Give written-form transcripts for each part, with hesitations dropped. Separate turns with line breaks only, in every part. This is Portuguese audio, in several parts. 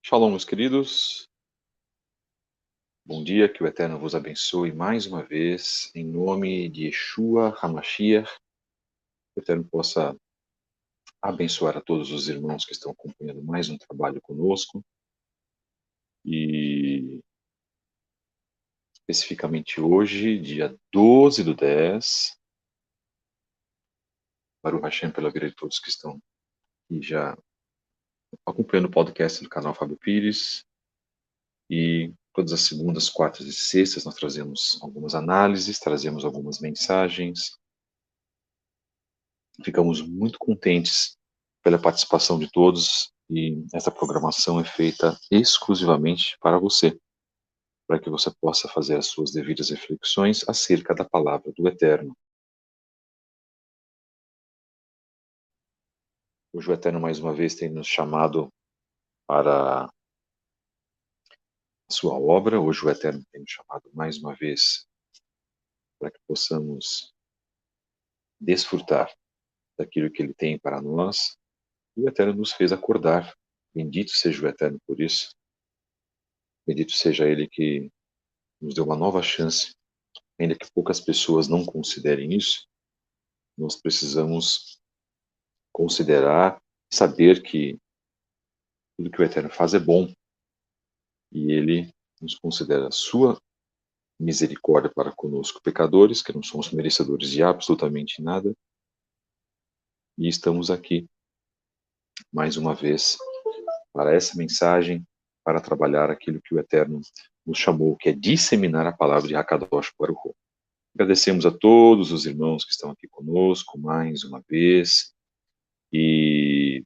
Shalom, meus queridos. Bom dia, que o Eterno vos abençoe mais uma vez, em nome de Yeshua HaMashiach, que o Eterno possa abençoar a todos os irmãos que estão acompanhando mais um trabalho conosco, e especificamente hoje, dia 12/10, Baruch Hashem pela vida de todos que estão aqui já acompanhando o podcast do canal Fábio Pires, e todas as segundas, quartas e sextas nós trazemos algumas análises, trazemos algumas mensagens. Ficamos muito contentes pela participação de todos e essa programação é feita exclusivamente para você, para que você possa fazer as suas devidas reflexões acerca da palavra do Eterno. Hoje o Eterno mais uma vez tem nos chamado para a sua obra, hoje o Eterno tem nos chamado mais uma vez para que possamos desfrutar daquilo que Ele tem para nós, e o Eterno nos fez acordar. Bendito seja o Eterno por isso. Bendito seja Ele que nos deu uma nova chance. Ainda que poucas pessoas não considerem isso, nós precisamos considerar, saber que tudo que o Eterno faz é bom, e Ele nos considera a sua misericórdia para conosco, pecadores, que não somos merecedores de absolutamente nada, e estamos aqui, mais uma vez, para essa mensagem, para trabalhar aquilo que o Eterno nos chamou, que é disseminar a palavra de Hakadosh Baruch Hu. Agradecemos a todos os irmãos que estão aqui conosco, mais uma vez, e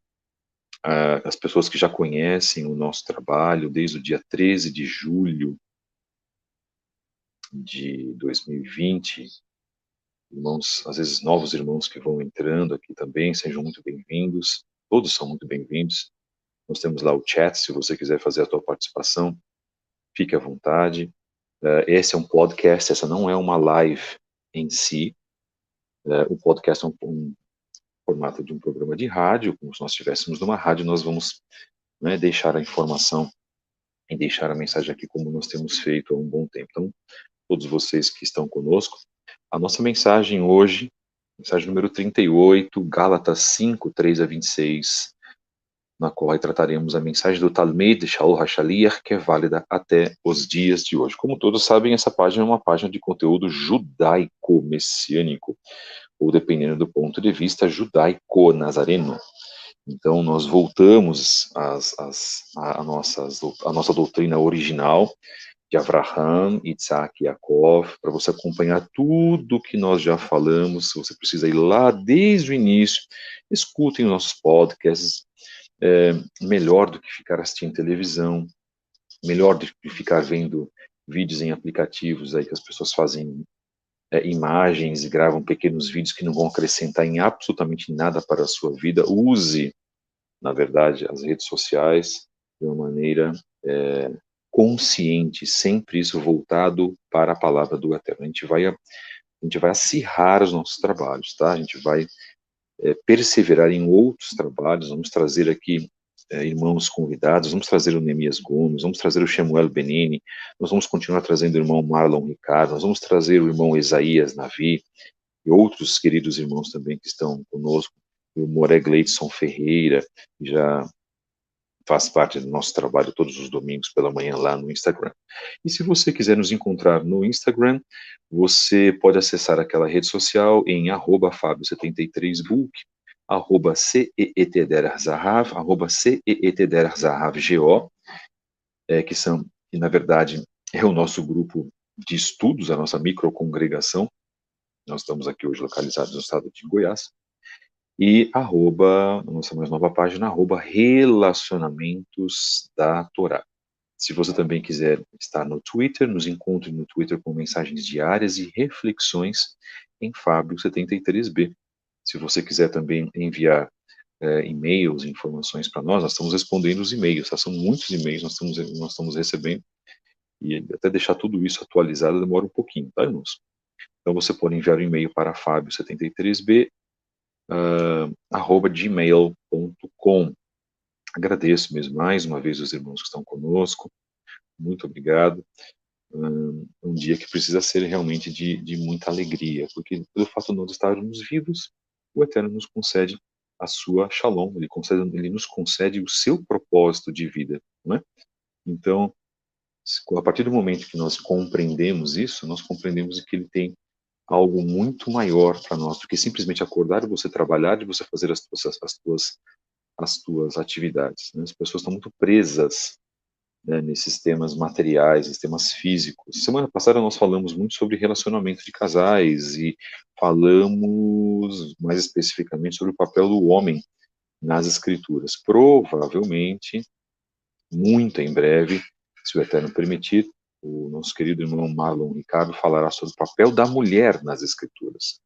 as pessoas que já conhecem o nosso trabalho desde o dia 13 de julho de 2020, irmãos, às vezes novos irmãos que vão entrando aqui também, sejam muito bem-vindos, todos são muito bem-vindos. Nós temos lá o chat, se você quiser fazer a sua participação, fique à vontade. Esse é um podcast, essa não é uma live em si. O podcast é um formato de um programa de rádio, como se nós estivéssemos numa rádio, nós vamos, né, deixar a informação e deixar a mensagem aqui como nós temos feito há um bom tempo. Então, todos vocês que estão conosco, a nossa mensagem hoje, mensagem número 38, Gálatas 5, 3-26, na qual trataremos a mensagem do Talmud Shaul HaShaliach, que é válida até os dias de hoje. Como todos sabem, essa página é uma página de conteúdo judaico-messiânico, ou dependendo do ponto de vista, judaico-nazareno. Então, nós voltamos à nossa doutrina original de Avraham, Isaac e Yaakov, para você acompanhar tudo que nós já falamos. Se você precisa ir lá desde o início, escutem os nossos podcasts, melhor do que ficar assistindo televisão, melhor do que ficar vendo vídeos em aplicativos aí que as pessoas fazem imagens e gravam pequenos vídeos que não vão acrescentar em absolutamente nada para a sua vida. Use, na verdade, as redes sociais de uma maneira consciente, sempre isso voltado para a palavra do Eterno. A gente vai acirrar os nossos trabalhos, tá? A gente vai perseverar em outros trabalhos. Vamos trazer aqui irmãos convidados, vamos trazer o Neemias Gomes, vamos trazer o Shemuel Benini, nós vamos continuar trazendo o irmão Marlon Ricardo, nós vamos trazer o irmão Isaías Navi e outros queridos irmãos também que estão conosco, o Moré Gleidson Ferreira, que já faz parte do nosso trabalho todos os domingos pela manhã lá no Instagram. E se você quiser nos encontrar no Instagram, você pode acessar aquela rede social em @fabio73book, @ceetderzahav, @ceetderzahavgo, que na verdade é o nosso grupo de estudos, a nossa microcongregação. Nós estamos aqui hoje localizados no estado de Goiás. E a nossa mais nova página, Relacionamentos da Torá. Se você também quiser estar no Twitter, nos encontre no Twitter com mensagens diárias e reflexões em Fábio73B. Se você quiser também enviar e-mails, informações para nós estamos respondendo os e-mails, tá? São muitos e-mails nós estamos recebendo, e até deixar tudo isso atualizado demora um pouquinho, tá, irmãos? Então você pode enviar um e-mail para Fábio73B, @gmail.com. Agradeço mesmo mais uma vez os irmãos que estão conosco. Muito obrigado. Um dia que precisa ser realmente de muita alegria, porque pelo fato de nós estarmos vivos, o Eterno nos concede a sua shalom, ele nos concede o seu propósito de vida, não é? Então, a partir do momento que nós compreendemos isso, nós compreendemos que ele tem algo muito maior para nós do que simplesmente acordar e você trabalhar e você fazer as tuas atividades, né? As pessoas estão muito presas, né, nesses temas materiais, nesses temas físicos. Semana passada nós falamos muito sobre relacionamento de casais e falamos mais especificamente sobre o papel do homem nas escrituras. Provavelmente, muito em breve, se o Eterno permitir, o nosso querido irmão Marlon Ricardo falará sobre o papel da mulher nas escrituras.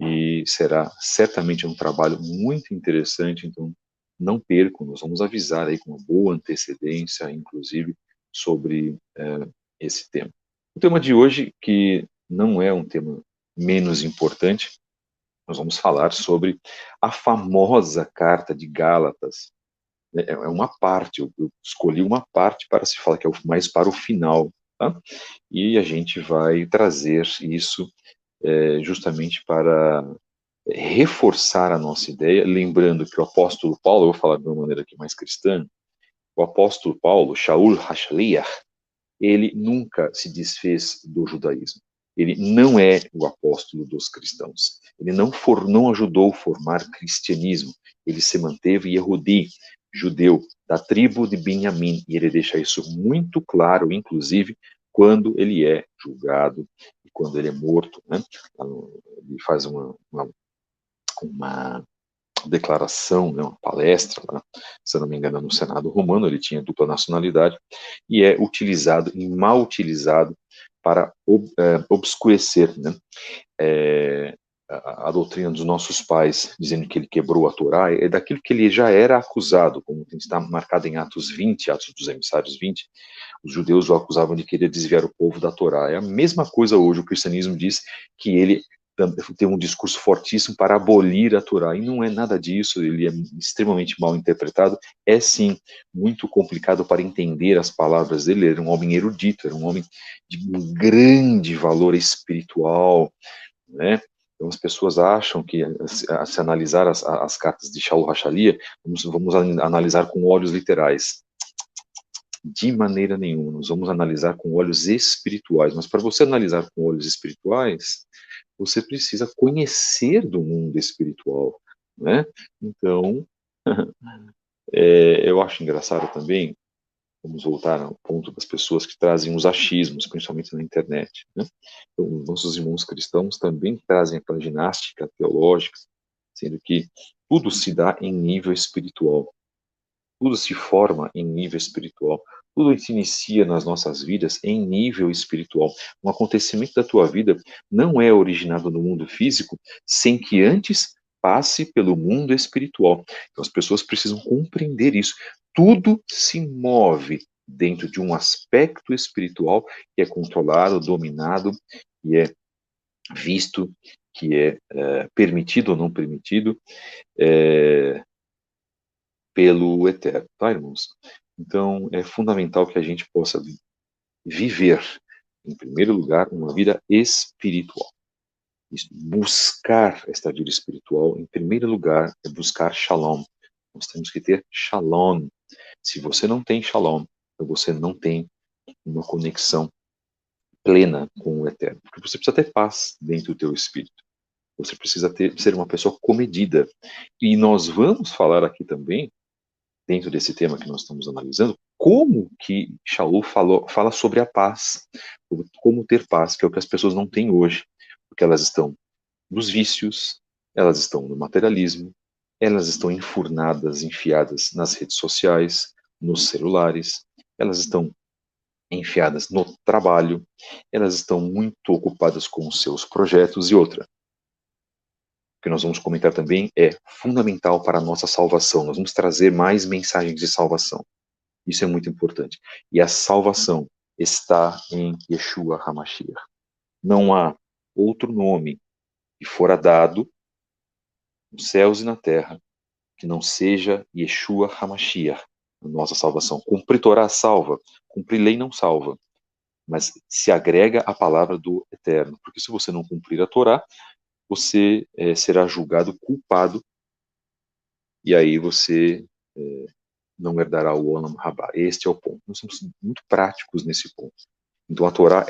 E será certamente um trabalho muito interessante, então não percam, nós vamos avisar aí com uma boa antecedência, inclusive, sobre esse tema. O tema de hoje, que não é um tema menos importante, nós vamos falar sobre a famosa carta de Gálatas. É uma parte, eu escolhi uma parte para se falar, que é mais para o final, tá? E a gente vai trazer isso justamente para reforçar a nossa ideia, lembrando que o apóstolo Paulo, eu vou falar de uma maneira aqui mais cristã, o apóstolo Paulo, Shaul HaShaliach, ele nunca se desfez do judaísmo. Ele não é o apóstolo dos cristãos. Ele não ajudou a formar cristianismo. Ele se manteve Yehudi, judeu, da tribo de Benjamim. E ele deixa isso muito claro, inclusive, quando ele é julgado e quando ele é morto, né? Ele faz uma declaração, né, uma palestra, né, se eu não me engano, no Senado romano. Ele tinha dupla nacionalidade e é utilizado e mal utilizado para obscurecer, né, a doutrina dos nossos pais, dizendo que ele quebrou a Torá. É daquilo que ele já era acusado, como está marcado em Atos 20, Atos dos Emissários 20, os judeus o acusavam de querer desviar o povo da Torá. É a mesma coisa hoje, o cristianismo diz que ele tem um discurso fortíssimo para abolir a Torá, e não é nada disso. Ele é extremamente mal interpretado, é sim muito complicado para entender as palavras dele. Ele era um homem erudito, era um homem de um grande valor espiritual, né? Então as pessoas acham que, se analisar as cartas de Shaul HaShaliach, vamos analisar com olhos literais. De maneira nenhuma, nós vamos analisar com olhos espirituais. Mas para você analisar com olhos espirituais, você precisa conhecer do mundo espiritual, né? Então, eu acho engraçado também, vamos voltar ao ponto das pessoas que trazem os achismos, principalmente na internet, né? Então, nossos irmãos cristãos também trazem aquela ginástica teológica, sendo que tudo se dá em nível espiritual. Tudo se forma em nível espiritual. Tudo se inicia nas nossas vidas em nível espiritual. Um acontecimento da tua vida não é originado no mundo físico sem que antes passe pelo mundo espiritual. Então as pessoas precisam compreender isso. Tudo se move dentro de um aspecto espiritual que é controlado, dominado, e é visto, que é permitido ou não permitido, é, pelo Eterno, tá, irmãos? Então, é fundamental que a gente possa viver, em primeiro lugar, uma vida espiritual. Buscar esta vida espiritual, em primeiro lugar, é buscar shalom. Nós temos que ter shalom. Se você não tem shalom, então você não tem uma conexão plena com o Eterno. Porque você precisa ter paz dentro do teu espírito. Você precisa ser uma pessoa comedida. E nós vamos falar aqui também, dentro desse tema que nós estamos analisando, como que Shaul fala sobre a paz, como ter paz, que é o que as pessoas não têm hoje, porque elas estão nos vícios, elas estão no materialismo, elas estão enfurnadas, enfiadas nas redes sociais, nos celulares, elas estão enfiadas no trabalho, elas estão muito ocupadas com os seus projetos. E outra, que nós vamos comentar também, é fundamental para a nossa salvação. Nós vamos trazer mais mensagens de salvação. Isso é muito importante. E a salvação está em Yeshua HaMashiach. Não há outro nome que fora dado nos céus e na terra que não seja Yeshua HaMashiach, a nossa salvação. Cumprir Torá salva, cumprir lei não salva, mas se agrega à palavra do Eterno, porque se você não cumprir a Torá, você será julgado culpado, e aí você não herdará o Olam Rabá. Este é o ponto. Nós somos muito práticos nesse ponto. Então a Torá,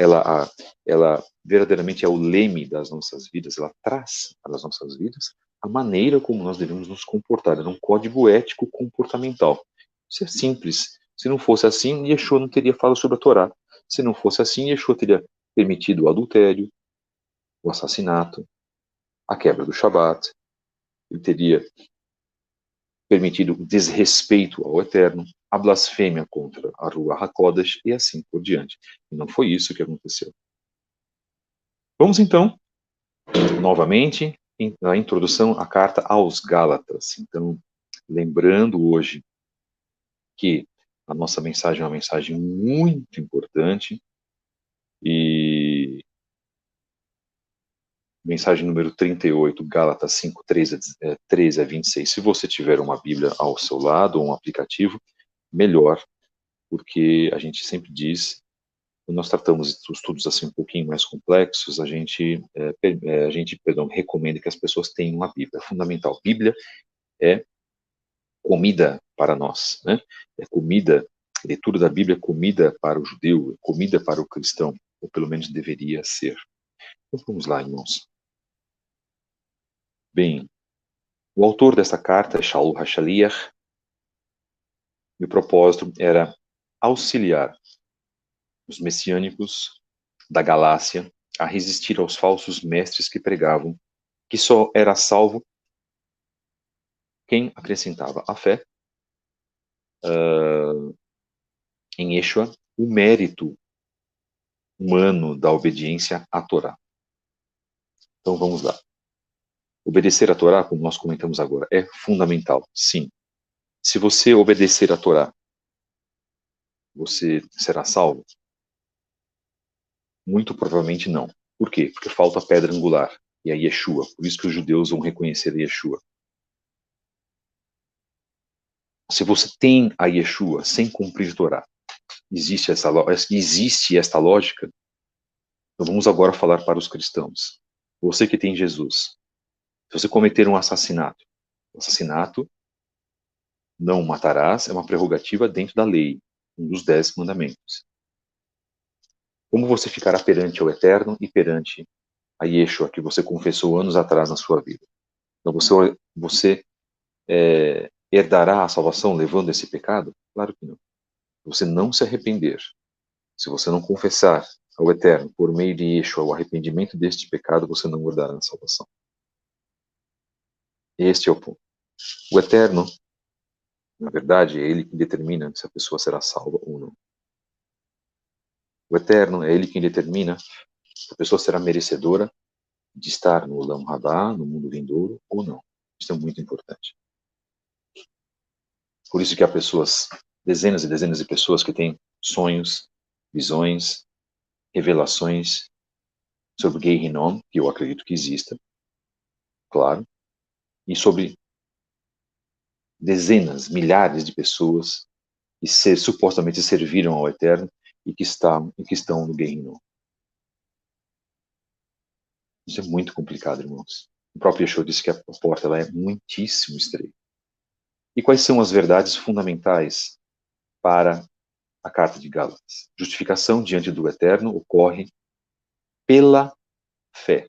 ela verdadeiramente é o leme das nossas vidas, ela traz para as nossas vidas a maneira como nós devemos nos comportar. É um código ético comportamental. Isso é simples. Se não fosse assim, Yeshua não teria falado sobre a Torá. Se não fosse assim, Yeshua teria permitido o adultério, o assassinato, a quebra do Shabat. Ele teria permitido o desrespeito ao Eterno, a blasfêmia contra a Ruach HaKodesh e assim por diante. E não foi isso que aconteceu. Vamos então, novamente, na introdução à carta aos Gálatas. Então, lembrando hoje que a nossa mensagem é uma mensagem muito importante e mensagem número 38, Gálatas 5, 13 a 26. Se você tiver uma Bíblia ao seu lado ou um aplicativo, melhor, porque a gente sempre diz, quando nós tratamos de estudos assim um pouquinho mais complexos, recomenda que as pessoas tenham uma Bíblia. É fundamental. Bíblia é comida para nós, né? É comida, a leitura da Bíblia é comida para o judeu, é comida para o cristão, ou pelo menos deveria ser. Então vamos lá, irmãos. Bem, o autor dessa carta é Shaul HaShaliach, e o propósito era auxiliar os messiânicos da Galácia a resistir aos falsos mestres que pregavam que só era salvo quem acrescentava a fé em Yeshua o mérito humano da obediência à Torá. Então vamos lá. Obedecer à Torá, como nós comentamos agora, é fundamental, sim. Se você obedecer à Torá, você será salvo? Muito provavelmente não. Por quê? Porque falta a pedra angular, e a Yeshua. Por isso que os judeus vão reconhecer a Yeshua. Se você tem a Yeshua sem cumprir a Torá, existe esta lógica. Então vamos agora falar para os cristãos. Você que tem Jesus, se você cometer um assassinato, o assassinato, não matarás, é uma prerrogativa dentro da lei, um dos 10 mandamentos. Como você ficará perante o Eterno e perante a Yeshua, que você confessou anos atrás na sua vida? Então você herdará a salvação levando esse pecado? Claro que não. Se você não se arrepender, se você não confessar ao Eterno por meio de Yeshua o arrependimento deste pecado, você não herdará a salvação. Este é o ponto. O Eterno, na verdade, é Ele que determina se a pessoa será salva ou não. O Eterno é Ele quem determina se a pessoa será merecedora de estar no Olam Rabá, no mundo vindouro, ou não. Isso é muito importante. Por isso que há pessoas, dezenas e dezenas de pessoas que têm sonhos, visões, revelações sobre Gehinnom, que eu acredito que exista, claro, e sobre dezenas, milhares de pessoas que supostamente serviram ao Eterno e que estão no Gehinnom. Isso é muito complicado, irmãos. O próprio Yeshua disse que a porta ela é muitíssimo estreita. E quais são as verdades fundamentais para a carta de Gálatas? Justificação diante do Eterno ocorre pela fé.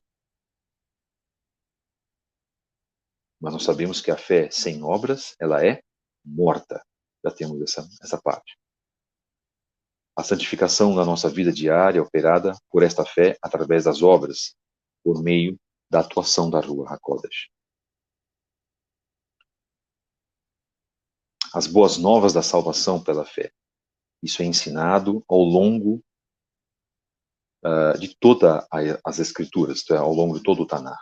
Mas nós sabemos que a fé sem obras, ela é morta. Já temos essa parte. A santificação na nossa vida diária é operada por esta fé através das obras, por meio da atuação da Ruach HaKodesh. As boas novas da salvação pela fé. Isso é ensinado ao longo de todas as escrituras, ao longo de todo o Tanar.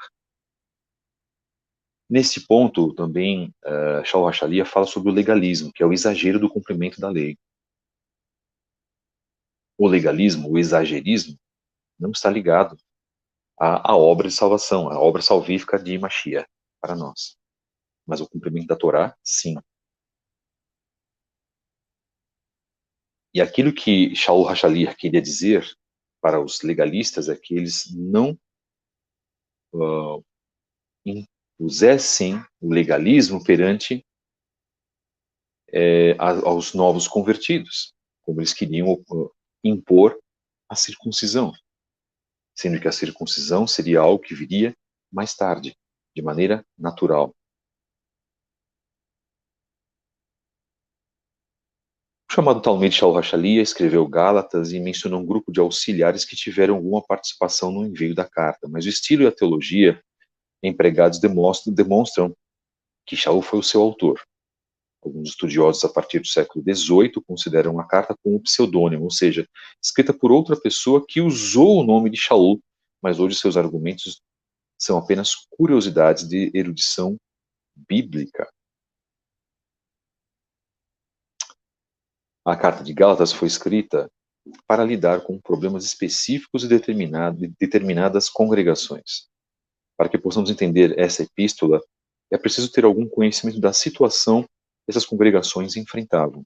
Nesse ponto, também, Shaul HaShaliach fala sobre o legalismo, que é o exagero do cumprimento da lei. O legalismo, o exagerismo, não está ligado à obra de salvação, à obra salvífica de Mashiach para nós. mas o cumprimento da Torá, sim. E aquilo que Shaul HaShaliach queria dizer para os legalistas é que eles não impusessem o legalismo perante aos novos convertidos, como eles queriam impor a circuncisão, sendo que a circuncisão seria algo que viria mais tarde, de maneira natural. O chamado Talmud Shaul HaShaliach escreveu Gálatas e mencionou um grupo de auxiliares que tiveram alguma participação no envio da carta, mas o estilo e a teologia empregados demonstram que Shaul foi o seu autor. Alguns estudiosos, a partir do século XVIII, consideram a carta como um pseudônimo, ou seja, escrita por outra pessoa que usou o nome de Shaul, mas hoje seus argumentos são apenas curiosidades de erudição bíblica. A carta de Gálatas foi escrita para lidar com problemas específicos e determinadas congregações. Para que possamos entender essa epístola, é preciso ter algum conhecimento da situação que essas congregações enfrentavam.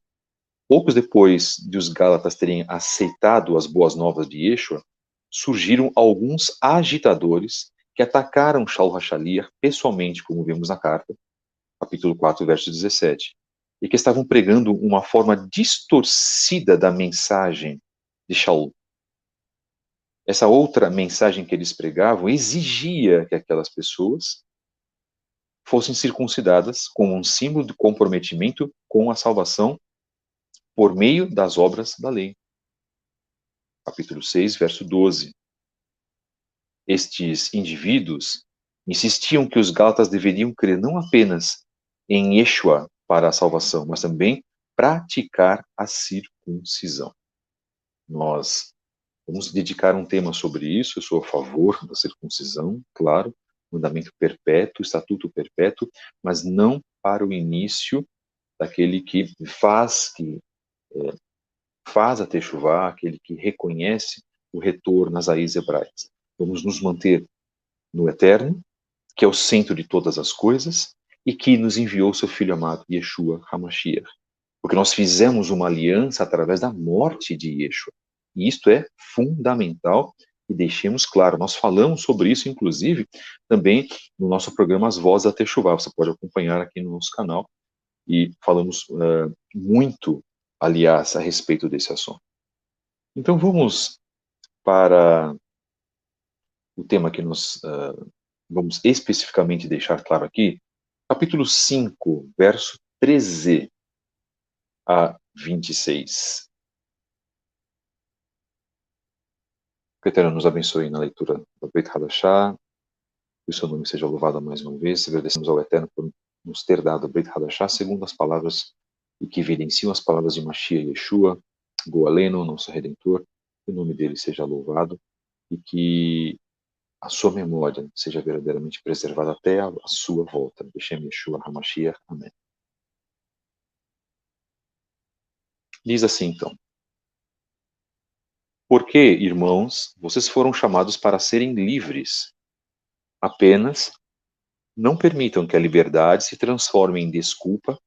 Poucos depois de os Gálatas terem aceitado as boas novas de Yeshua, surgiram alguns agitadores que atacaram Shaul HaShaliach pessoalmente, como vemos na carta, capítulo 4, verso 17, e que estavam pregando uma forma distorcida da mensagem de Shaul. Essa outra mensagem que eles pregavam exigia que aquelas pessoas fossem circuncidadas como um símbolo de comprometimento com a salvação por meio das obras da lei. Capítulo 6, verso 12. Estes indivíduos insistiam que os gálatas deveriam crer não apenas em Yeshua para a salvação, mas também praticar a circuncisão. Nós vamos dedicar um tema sobre isso. Eu sou a favor da circuncisão, claro, mandamento perpétuo, estatuto perpétuo, mas não para o início daquele que faz a techuvá, aquele que reconhece o retorno às raízes hebraicas. Vamos nos manter no eterno, que é o centro de todas as coisas, e que nos enviou seu Filho amado, Yeshua HaMashiach. Porque nós fizemos uma aliança através da morte de Yeshua. E isto é fundamental, e deixemos claro, nós falamos sobre isso, inclusive, também no nosso programa As Vozes da Techuvá. Você pode acompanhar aqui no nosso canal, e falamos muito, aliás, a respeito desse assunto. Então vamos para o tema que nós vamos especificamente deixar claro aqui, capítulo 5, verso 13 a 26. Que o Eterno nos abençoe na leitura do Beit Hadashah, que o seu nome seja louvado mais uma vez. Agradecemos ao Eterno por nos ter dado o Beit Hadashah segundo as palavras e que evidenciam as palavras de Mashiach Yeshua, Goaleno, nosso Redentor, que o nome dele seja louvado e que a sua memória seja verdadeiramente preservada até a sua volta. Beshem Yeshua HaMashiach. Amém. Diz assim, então: porque, irmãos, vocês foram chamados para serem livres. Apenas não permitam que a liberdade se transforme em desculpa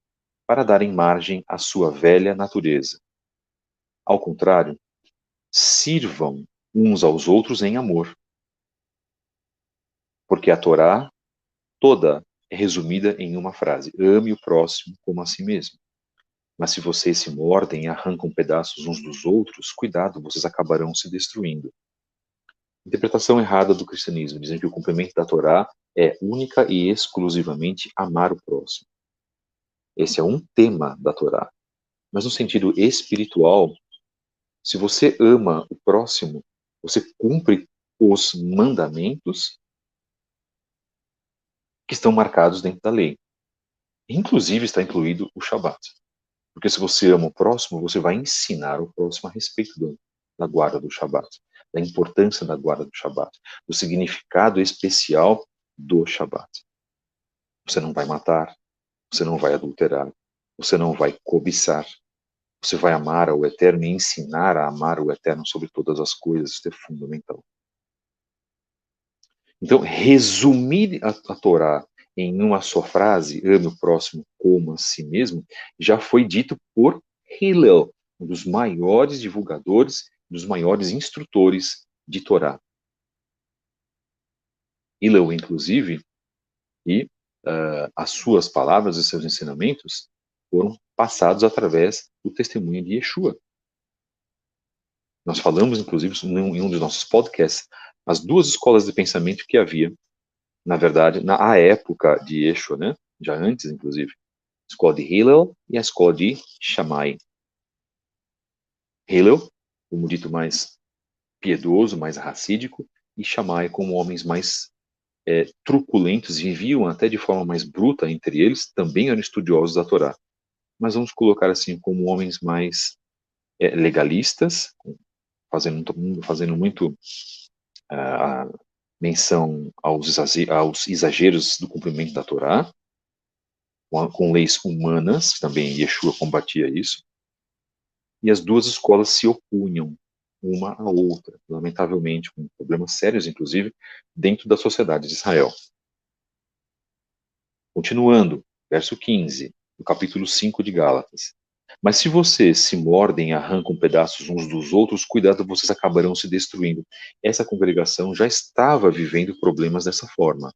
para darem margem à sua velha natureza. Ao contrário, sirvam uns aos outros em amor. Porque a Torá toda é resumida em uma frase: ame o próximo como a si mesmo. Mas se vocês se mordem e arrancam pedaços uns dos outros, cuidado, vocês acabarão se destruindo. Interpretação errada do cristianismo, dizem que o cumprimento da Torá é única e exclusivamente amar o próximo. Esse é um tema da Torá. Mas no sentido espiritual, se você ama o próximo, você cumpre os mandamentos que estão marcados dentro da lei. Inclusive está incluído o Shabat. Porque se você ama o próximo, você vai ensinar o próximo a respeito da guarda do Shabat, da importância da guarda do Shabat, do significado especial do Shabat. Você não vai matar, você não vai adulterar, você não vai cobiçar, você vai amar ao Eterno e ensinar a amar o Eterno sobre todas as coisas. Isso é fundamental. Então, resumir a Torá em uma só frase, ame o próximo como a si mesmo, já foi dito por Hillel, um dos maiores divulgadores, dos maiores instrutores de Torá. Hillel, inclusive, e as suas palavras e seus ensinamentos foram passados através do testemunho de Yeshua. Nós falamos, inclusive, em um dos nossos podcasts, as duas escolas de pensamento que havia, na verdade, na época de Yeshua, né? Já antes, inclusive. A escola de Hillel e a escola de Shammai. Hillel, como dito, mais piedoso, mais racídico, e Shammai como homens mais truculentos, viviam até de forma mais bruta entre eles, também eram estudiosos da Torá. Mas vamos colocar assim como homens mais legalistas, fazendo muito a menção aos exageros do cumprimento da Torá, com leis humanas, também Yeshua combatia isso, e as duas escolas se opunham uma à outra, lamentavelmente, com problemas sérios, inclusive, dentro da sociedade de Israel. Continuando, verso 15, do capítulo 5 de Gálatas. Mas se vocês se mordem e arrancam pedaços uns dos outros, cuidado, vocês acabarão se destruindo. Essa congregação já estava vivendo problemas dessa forma.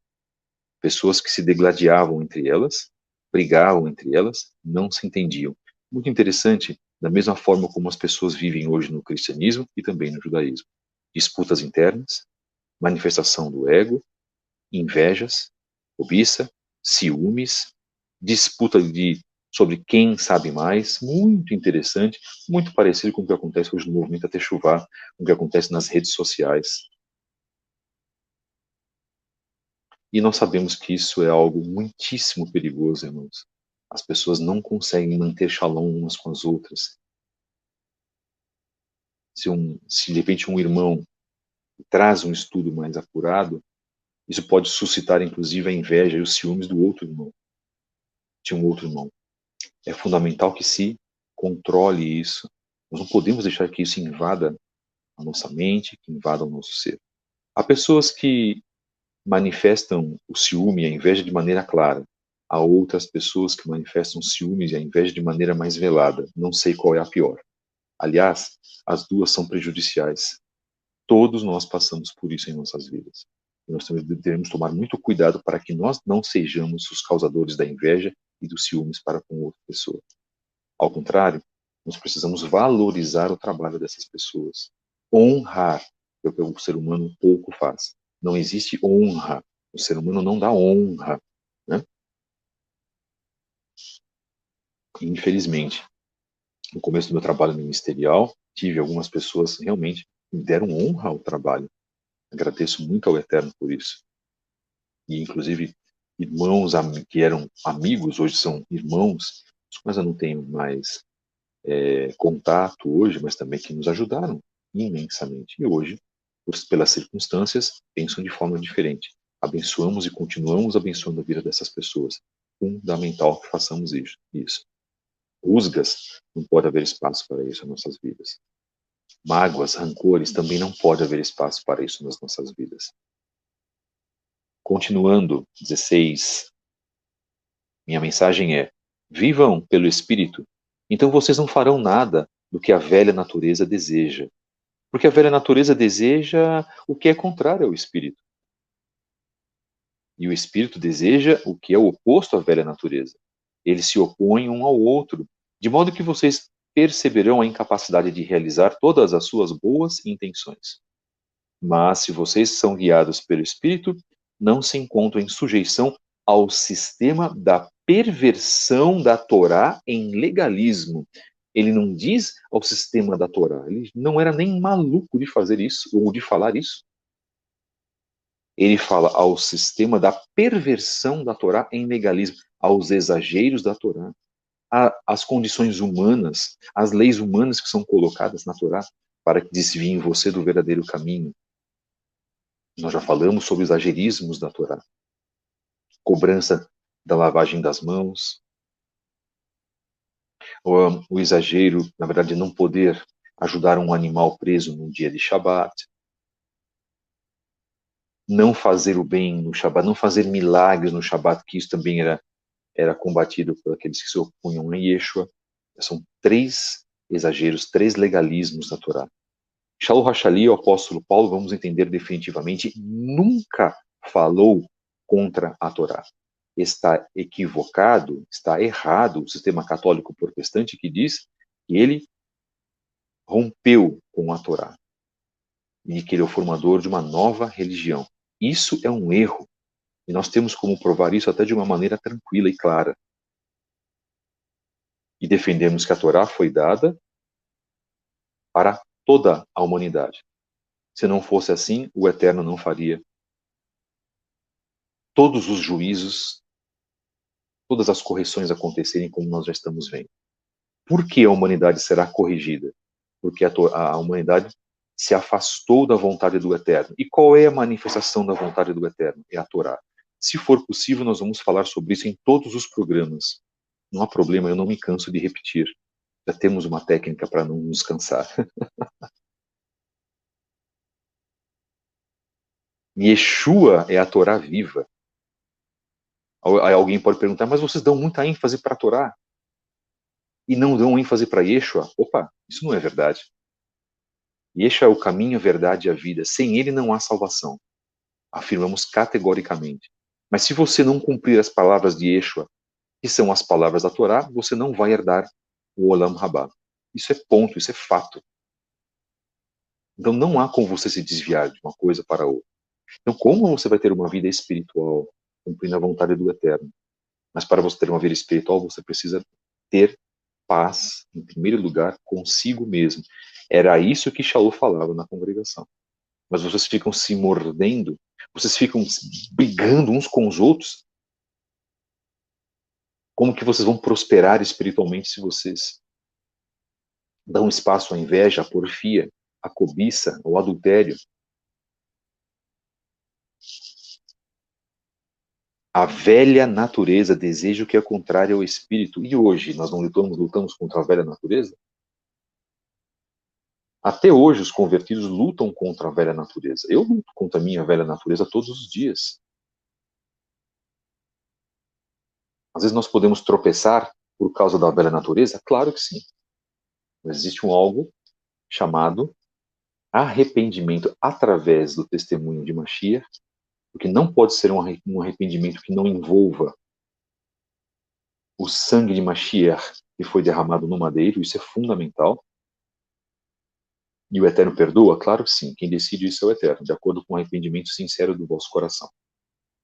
Pessoas que se degladiavam entre elas, brigavam entre elas, não se entendiam. Muito interessante, da mesma forma como as pessoas vivem hoje no cristianismo e também no judaísmo. Disputas internas, manifestação do ego, invejas, cobiça, ciúmes, disputa sobre quem sabe mais, muito interessante, muito parecido com o que acontece hoje no movimento Techuvá, com o que acontece nas redes sociais. E nós sabemos que isso é algo muitíssimo perigoso, irmãos. As pessoas não conseguem manter shalom umas com as outras. Se de repente um irmão traz um estudo mais apurado, isso pode suscitar inclusive a inveja e os ciúmes do outro irmão, de um outro irmão. É fundamental que se controle isso. Nós não podemos deixar que isso invada a nossa mente, que invada o nosso ser. Há pessoas que manifestam o ciúme e a inveja de maneira clara. Há outras pessoas que manifestam ciúmes e a inveja de maneira mais velada. Não sei qual é a pior. Aliás, as duas são prejudiciais. Todos nós passamos por isso em nossas vidas. E nós devemos tomar muito cuidado para que nós não sejamos os causadores da inveja e dos ciúmes para com outra pessoa. Ao contrário, nós precisamos valorizar o trabalho dessas pessoas. Honrar, é o que o ser humano pouco faz. Não existe honra. O ser humano não dá honra. Né? Infelizmente, no começo do meu trabalho ministerial, tive algumas pessoas que realmente me deram honra ao trabalho. Agradeço muito ao Eterno por isso. E, inclusive, irmãos que eram amigos, hoje são irmãos, mas eu não tenho mais contato hoje, mas também que nos ajudaram imensamente. E hoje, pelas circunstâncias, pensam de forma diferente. Abençoamos e continuamos abençoando a vida dessas pessoas. Fundamental que façamos isso. Rusgas, não pode haver espaço para isso nas nossas vidas. Mágoas, rancores, também não pode haver espaço para isso nas nossas vidas. Continuando, 16. Minha mensagem é: vivam pelo Espírito, então vocês não farão nada do que a velha natureza deseja. Porque a velha natureza deseja o que é contrário ao Espírito. E o Espírito deseja o que é o oposto à velha natureza. Eles se opõem um ao outro, de modo que vocês perceberão a incapacidade de realizar todas as suas boas intenções. Mas se vocês são guiados pelo Espírito, não se encontram em sujeição ao sistema da perversão da Torá em legalismo. Ele não diz ao sistema da Torá. Ele não era nem maluco de fazer isso, ou de falar isso. Ele fala ao sistema da perversão da Torá em legalismo, aos exageros da Torá, às condições humanas, às leis humanas que são colocadas na Torá para que desviem você do verdadeiro caminho. Nós já falamos sobre os exagerismos da Torá. Cobrança da lavagem das mãos, o exagero, na verdade, de não poder ajudar um animal preso num dia de Shabat. não fazer o bem no Shabat, não fazer milagres no Shabat, que isso também era combatido por aqueles que se opunham a Yeshua. São 3 exageros, 3 legalismos da Torá. Shaul Hashali, o apóstolo Paulo, vamos entender definitivamente, nunca falou contra a Torá. Está equivocado, está errado o sistema católico protestante que diz que ele rompeu com a Torá e que ele é o formador de uma nova religião. Isso é um erro. E nós temos como provar isso até de uma maneira tranquila e clara. E defendemos que a Torá foi dada para toda a humanidade. Se não fosse assim, o Eterno não faria todos os juízos, todas as correções acontecerem como nós já estamos vendo. Por que a humanidade será corrigida? Porque a humanidade se afastou da vontade do Eterno. E qual é a manifestação da vontade do Eterno? É a Torá. Se for possível, nós vamos falar sobre isso em todos os programas. Não há problema, eu não me canso de repetir. Já temos uma técnica para não nos cansar. Yeshua é a Torá viva. Aí alguém pode perguntar, mas vocês dão muita ênfase para a Torá e não dão ênfase para Yeshua? Opa, isso não é verdade. Yeshua é o caminho, a verdade e a vida. Sem ele não há salvação. Afirmamos categoricamente. Mas se você não cumprir as palavras de Yeshua, que são as palavras da Torá, você não vai herdar o Olam Rabá. Isso é ponto, isso é fato. Então não há como você se desviar de uma coisa para outra. Então como você vai ter uma vida espiritual cumprindo a vontade do Eterno? Mas para você ter uma vida espiritual, você precisa ter paz, em primeiro lugar, consigo mesmo. Era isso que Shaul falava na congregação. Mas vocês ficam se mordendo, vocês ficam brigando uns com os outros. Como que vocês vão prosperar espiritualmente se vocês dão espaço à inveja, à porfia, à cobiça, ao adultério? A velha natureza deseja o que é contrário ao espírito. E hoje, nós não lutamos contra a velha natureza? Até hoje, os convertidos lutam contra a velha natureza. Eu luto contra a minha velha natureza todos os dias. Às vezes nós podemos tropeçar por causa da velha natureza? Claro que sim. Mas existe algo chamado arrependimento através do testemunho de Mashiach, porque não pode ser um arrependimento que não envolva o sangue de Mashiach que foi derramado no madeiro, isso é fundamental. E o Eterno perdoa? Claro que sim. Quem decide isso é o Eterno, de acordo com o arrependimento sincero do vosso coração.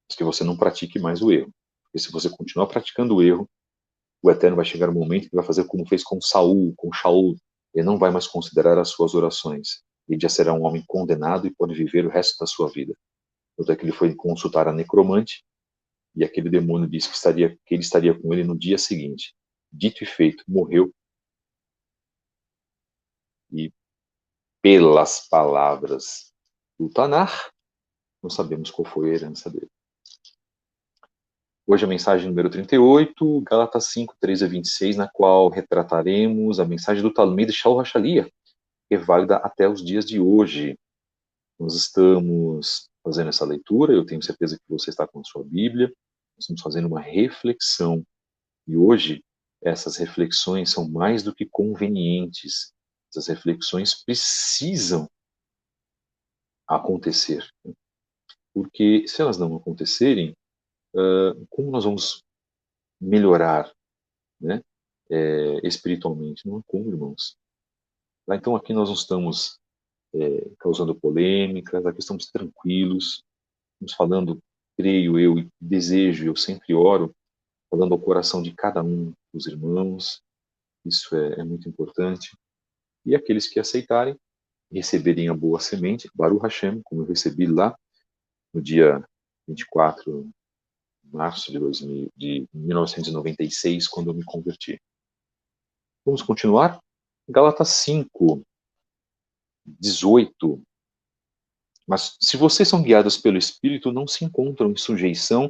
Mas que você não pratique mais o erro. Porque se você continuar praticando o erro, o Eterno vai chegar um momento que vai fazer como fez com Saul, com Shaul. Ele não vai mais considerar as suas orações. Ele já será um homem condenado e pode viver o resto da sua vida. Tanto é que ele foi consultar a necromante e aquele demônio disse que ele estaria com ele no dia seguinte. Dito e feito, morreu. E pelas palavras do Tanar, não sabemos qual foi a herança dele. Hoje a mensagem número 38, Gálatas 5, 13 a 26, na qual retrataremos a mensagem do Talmud Shaul Hashalia, que é válida até os dias de hoje. Nós estamos fazendo essa leitura, eu tenho certeza que você está com a sua Bíblia, nós estamos fazendo uma reflexão, e hoje essas reflexões são mais do que convenientes, essas reflexões precisam acontecer, porque se elas não acontecerem, como nós vamos melhorar, né, espiritualmente? Não há como, irmãos. Então aqui nós não estamos causando polêmicas, aqui estamos tranquilos, estamos falando, creio eu e desejo, eu sempre oro, falando ao coração de cada um dos irmãos, isso é muito importante. E aqueles que aceitarem, receberem a boa semente, Baruch Hashem, como eu recebi lá no dia 24 de março de 1996, quando eu me converti. Vamos continuar? Gálatas 5, 18. Mas se vocês são guiados pelo Espírito, não se encontram em sujeição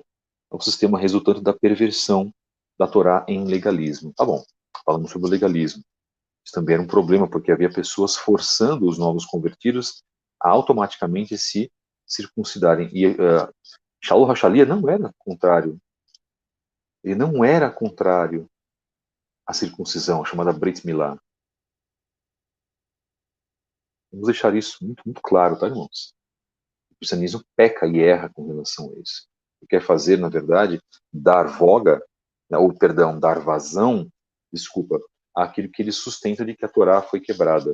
ao sistema resultante da perversão da Torá em legalismo. Tá bom, falamos sobre o legalismo. Isso também era um problema, porque havia pessoas forçando os novos convertidos a automaticamente se circuncidarem. E Shaul HaShalia não era contrário. Ele não era contrário à circuncisão, a chamada Brit Milá. Vamos deixar isso muito, muito claro, tá, irmãos? O cristianismo peca e erra com relação a isso. O que quer fazer, na verdade, dar voga, ou perdão, dar vazão, desculpa, àquilo que ele sustenta de que a Torá foi quebrada.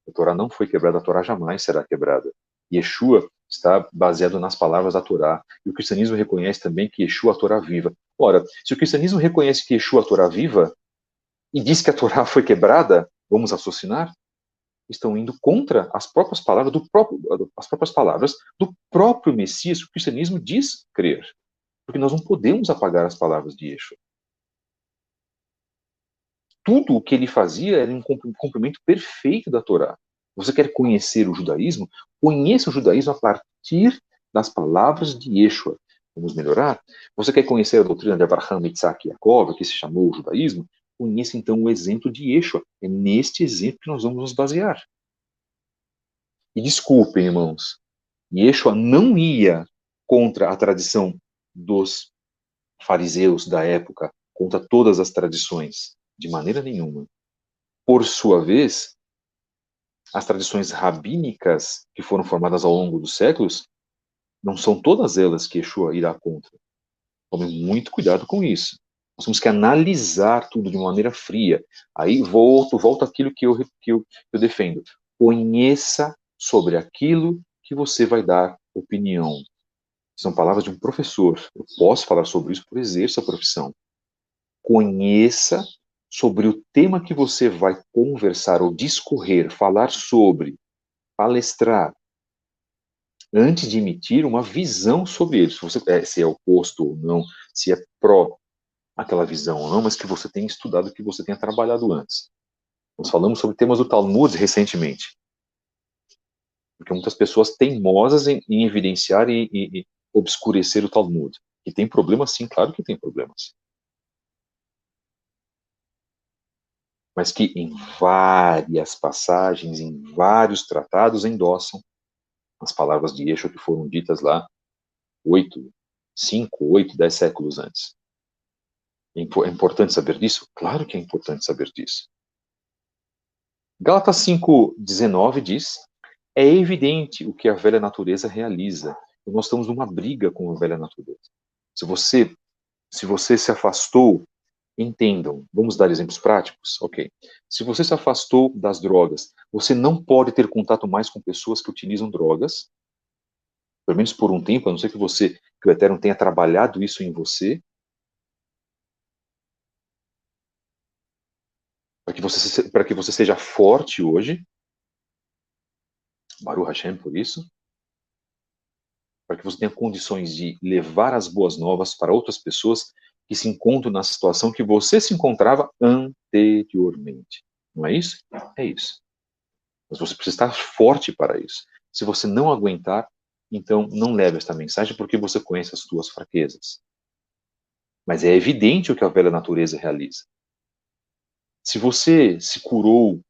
A Torá não foi quebrada, a Torá jamais será quebrada. Yeshua está baseado nas palavras da Torá. E o cristianismo reconhece também que Yeshua é a Torá viva. Ora, se o cristianismo reconhece que Yeshua é a Torá viva e diz que a Torá foi quebrada, vamos raciocinar? Estão indo contra as próprias palavras do próprio Messias que o cristianismo diz crer. Porque nós não podemos apagar as palavras de Yeshua. Tudo o que ele fazia era um cumprimento perfeito da Torá. Você quer conhecer o judaísmo? Conheça o judaísmo a partir das palavras de Yeshua. Vamos melhorar? Você quer conhecer a doutrina de Abraham, Isaac e Jacob, que se chamou o judaísmo? Conheça então o exemplo de Yeshua. É neste exemplo que nós vamos nos basear. E desculpem, irmãos, Yeshua não ia contra a tradição dos fariseus da época, contra todas as tradições, de maneira nenhuma. Por sua vez, as tradições rabínicas que foram formadas ao longo dos séculos, não são todas elas que Yeshua irá contra. Tome muito cuidado com isso. Nós temos que analisar tudo de uma maneira fria. Aí volto àquilo que eu defendo. Conheça sobre aquilo que você vai dar opinião. São palavras de um professor. Eu posso falar sobre isso por exercer a profissão. Conheça sobre o tema que você vai conversar ou discorrer, falar sobre, palestrar, antes de emitir uma visão sobre ele. Se é oposto ou não, se é pró aquela visão ou não, mas que você tenha estudado, que você tenha trabalhado antes. Nós falamos sobre temas do Talmud recentemente. Porque muitas pessoas teimosas em evidenciar e obscurecer o Talmud. E tem problemas, sim, claro que tem problemas. Mas que em várias passagens, em vários tratados, endossam as palavras de Yeshua que foram ditas lá 5, 8, 10 séculos antes. É importante saber disso? Claro que é importante saber disso. Gálatas 5:19 diz: é evidente o que a velha natureza realiza. E nós estamos numa briga com a velha natureza. Se você se afastou, entendam. Vamos dar exemplos práticos? Ok. Se você se afastou das drogas, você não pode ter contato mais com pessoas que utilizam drogas, pelo menos por um tempo, a não ser que o Eterno tenha trabalhado isso em você, para que você seja forte hoje, Baruch Hashem por isso, para que você tenha condições de levar as boas novas para outras pessoas que se encontram na situação que você se encontrava anteriormente. Não é isso? É isso. Mas você precisa estar forte para isso. Se você não aguentar, então não leve esta mensagem porque você conhece as suas fraquezas. Mas é evidente o que a velha natureza realiza. Se você se curou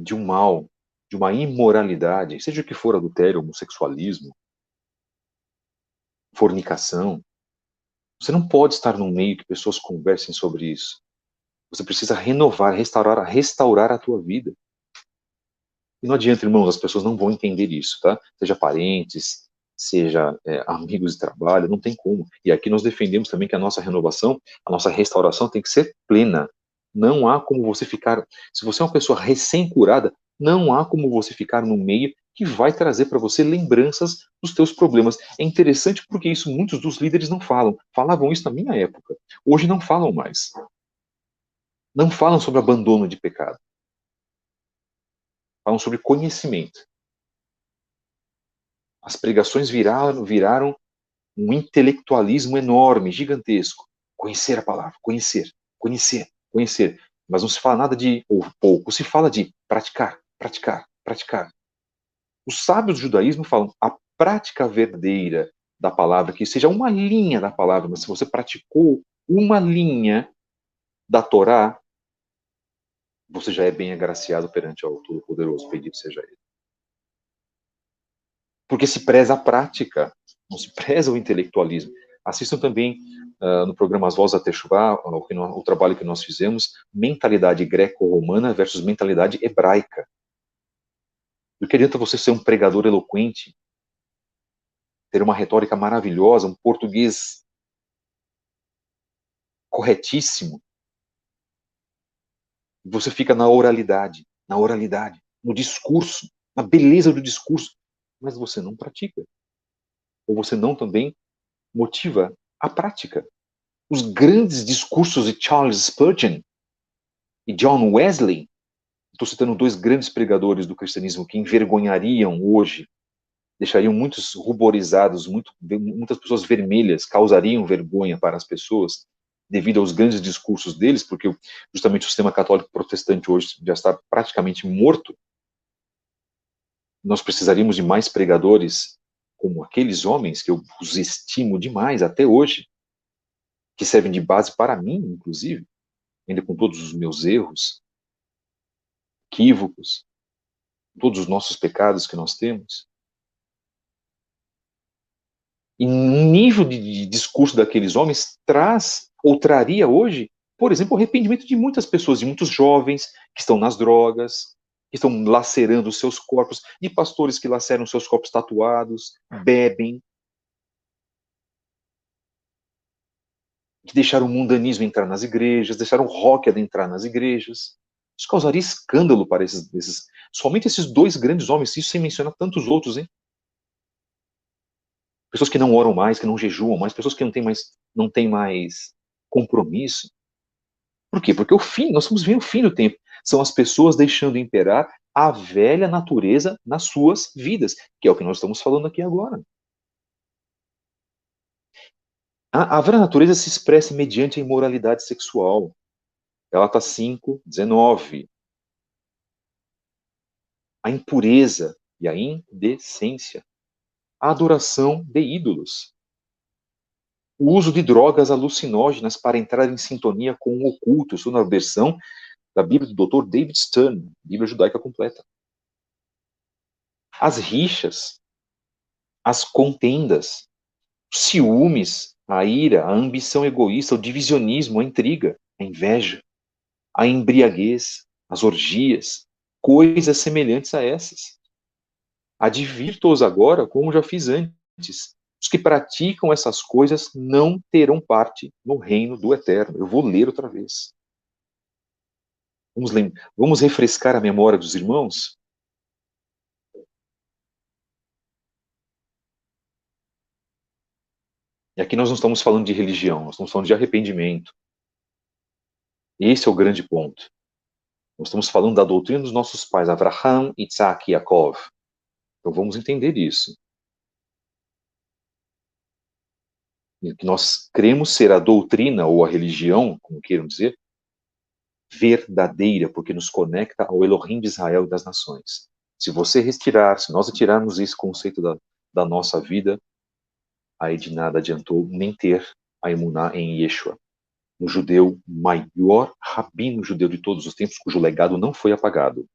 de um mal, de uma imoralidade, seja o que for adultério, homossexualismo, fornicação, você não pode estar num meio que pessoas conversem sobre isso. Você precisa renovar, restaurar a tua vida. E não adianta, irmãos, as pessoas não vão entender isso, tá? Seja parentes, seja amigos de trabalho, não tem como. E aqui nós defendemos também que a nossa renovação, a nossa restauração tem que ser plena. Não há como você ficar, se você é uma pessoa recém-curada, não há como você ficar no meio que vai trazer para você lembranças dos teus problemas. É interessante porque isso muitos dos líderes não falam. Falavam isso na minha época. Hoje não falam mais. Não falam sobre abandono de pecado. Falam sobre conhecimento. As pregações viraram um intelectualismo enorme, gigantesco. Conhecer a palavra, conhecer, conhecer, conhecer. Mas não se fala nada de, ou pouco, se fala de praticar, praticar, praticar. Os sábios do judaísmo falam a prática verdadeira da palavra, que seja uma linha da palavra, mas se você praticou uma linha da Torá, você já é bem agraciado perante ao Todo-Poderoso, bendito seja Ele. Porque se preza a prática, não se preza o intelectualismo. Assistam também no programa As Vozes da Techuvá, o trabalho que nós fizemos, mentalidade greco-romana versus mentalidade hebraica. Do que adianta você ser um pregador eloquente, ter uma retórica maravilhosa, um português corretíssimo, e você fica na oralidade, no discurso, na beleza do discurso, mas você não pratica. Ou você não também motiva a prática. Os grandes discursos de Charles Spurgeon e John Wesley, estou citando dois grandes pregadores do cristianismo que envergonhariam hoje, deixariam muitos ruborizados, muitas pessoas vermelhas, causariam vergonha para as pessoas devido aos grandes discursos deles, porque justamente o sistema católico protestante hoje já está praticamente morto. Nós precisaríamos de mais pregadores como aqueles homens, que eu os estimo demais até hoje, que servem de base para mim, inclusive, ainda com todos os meus erros, equívocos, todos os nossos pecados que nós temos. E um nível de discurso daqueles homens traz, ou traria hoje, por exemplo, o arrependimento de muitas pessoas, de muitos jovens que estão nas drogas, que estão lacerando os seus corpos, de pastores que laceram seus corpos tatuados, bebem, que deixaram o mundanismo entrar nas igrejas, deixaram o rock adentrar nas igrejas. Isso causaria escândalo para somente esses dois grandes homens, isso sem mencionar tantos outros, hein? Pessoas que não oram mais, que não jejuam mais, pessoas que não têm mais compromisso. Por quê? Porque nós estamos vendo o fim do tempo. São as pessoas deixando imperar a velha natureza nas suas vidas, que é o que nós estamos falando aqui agora. A velha natureza se expressa mediante a imoralidade sexual. Gálatas 5:19. A impureza e a indecência. A adoração de ídolos. O uso de drogas alucinógenas para entrar em sintonia com o oculto. Isso na versão da Bíblia do Dr. David Stern, Bíblia Judaica Completa. As rixas, as contendas, os ciúmes, a ira, a ambição egoísta, o divisionismo, a intriga, a inveja, a embriaguez, as orgias, coisas semelhantes a essas. Advirto-os agora, como já fiz antes. Os que praticam essas coisas não terão parte no reino do Eterno. Eu vou ler outra vez. Vamos refrescar a memória dos irmãos? E aqui nós não estamos falando de religião, nós estamos falando de arrependimento. Esse é o grande ponto. Nós estamos falando da doutrina dos nossos pais, Abraham, Isaac e Yaakov. Então vamos entender isso. E que nós cremos ser a doutrina ou a religião, como queiram dizer, verdadeira, porque nos conecta ao Elohim de Israel e das nações. Se nós retirarmos esse conceito da nossa vida, aí de nada adiantou nem ter a emuná em Yeshua, um judeu, maior rabino judeu de todos os tempos, cujo legado não foi apagado.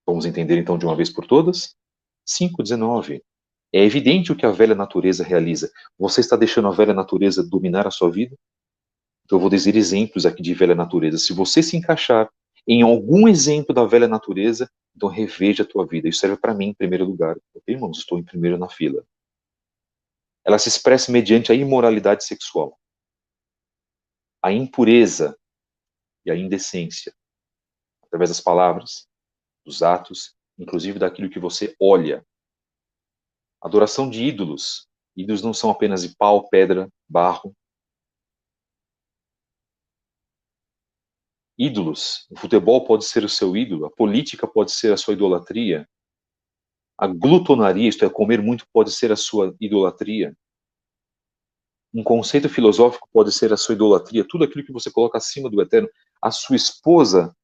Vamos entender então de uma vez por todas? 5:19. É evidente o que a velha natureza realiza. Você está deixando a velha natureza dominar a sua vida? Então eu vou dizer exemplos aqui de velha natureza. Se você se encaixar em algum exemplo da velha natureza, então reveja a tua vida. Isso serve para mim em primeiro lugar. Ok, irmãos? Estou em primeiro na fila. Ela se expressa mediante a imoralidade sexual, a impureza e a indecência, através das palavras, dos atos, inclusive daquilo que você olha. Adoração de ídolos. Ídolos não são apenas de pau, pedra, barro. Ídolos. O futebol pode ser o seu ídolo, a política pode ser a sua idolatria. A glutonaria, isto é, comer muito, pode ser a sua idolatria. Um conceito filosófico pode ser a sua idolatria. Tudo aquilo que você coloca acima do eterno. A sua esposa,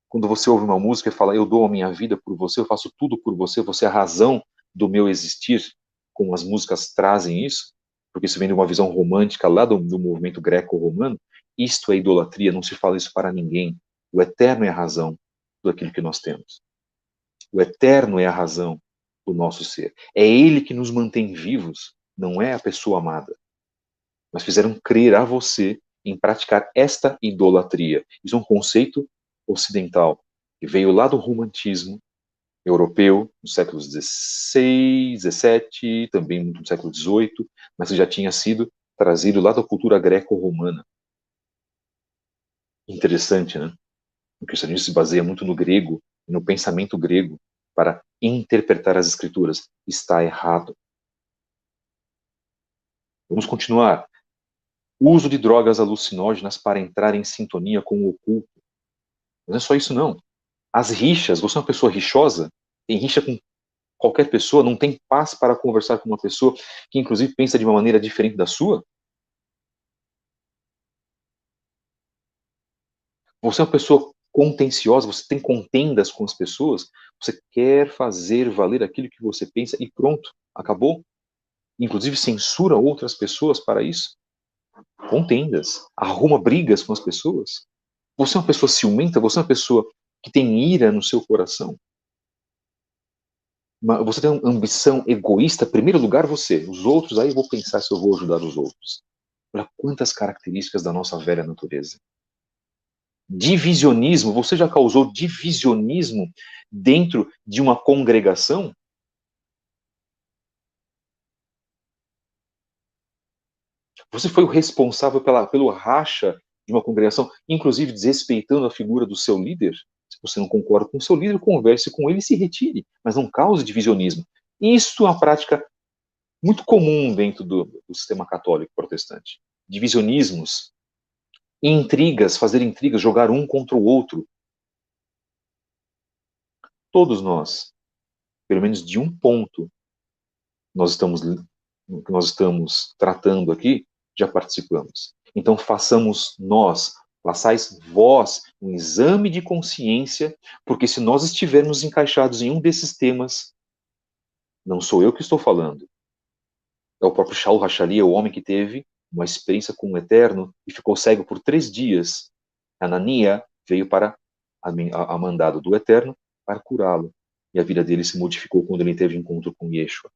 quando você ouve uma música e fala, eu dou a minha vida por você, eu faço tudo por você, você é a razão do meu existir, como as músicas trazem isso, porque isso vem de uma visão romântica lá do movimento greco-romano. Isto é idolatria, não se fala isso para ninguém. O eterno é a razão. aquilo que nós temos. O eterno é a razão do nosso ser. É ele que nos mantém vivos, não é a pessoa amada. Mas fizeram crer a você em praticar esta idolatria. Isso é um conceito ocidental que veio lá do romantismo europeu, nos séculos XVI, XVII, também no século XVIII, mas que já tinha sido trazido lá da cultura greco-romana. Interessante, né? O cristianismo se baseia muito no grego, no pensamento grego, para interpretar as escrituras. Está errado. Vamos continuar. Uso de drogas alucinógenas para entrar em sintonia com o oculto. Não é só isso, não. As rixas, você é uma pessoa rixosa, tem rixa com qualquer pessoa, não tem paz para conversar com uma pessoa que, inclusive, pensa de uma maneira diferente da sua? Você é uma pessoa contenciosa, você tem contendas com as pessoas, você quer fazer valer aquilo que você pensa e pronto, acabou. Inclusive censura outras pessoas para isso. Contendas, arruma brigas com as pessoas. Você é uma pessoa ciumenta, você é uma pessoa que tem ira no seu coração. Você tem uma ambição egoísta, em primeiro lugar você, os outros, aí eu vou pensar se eu vou ajudar os outros. Olha quantas características da nossa velha natureza. Divisionismo, você já causou divisionismo dentro de uma congregação? Você foi o responsável pelo racha de uma congregação, inclusive desrespeitando a figura do seu líder? Se você não concorda com o seu líder, converse com ele e se retire, mas não cause divisionismo. Isso é uma prática muito comum dentro do sistema católico protestante. Divisionismos, intrigas, fazer intrigas, jogar um contra o outro. Todos nós, pelo menos de um ponto, nós estamos, que nós estamos tratando aqui, já participamos. Então façamos nós, façais vós um exame de consciência, porque se nós estivermos encaixados em um desses temas, não sou eu que estou falando, é o próprio Shaul Hashali, o homem que teve uma experiência com o Eterno e ficou cego por 3 dias. Anania veio para a mandado do Eterno para curá-lo. E a vida dele se modificou quando ele teve encontro com Yeshua.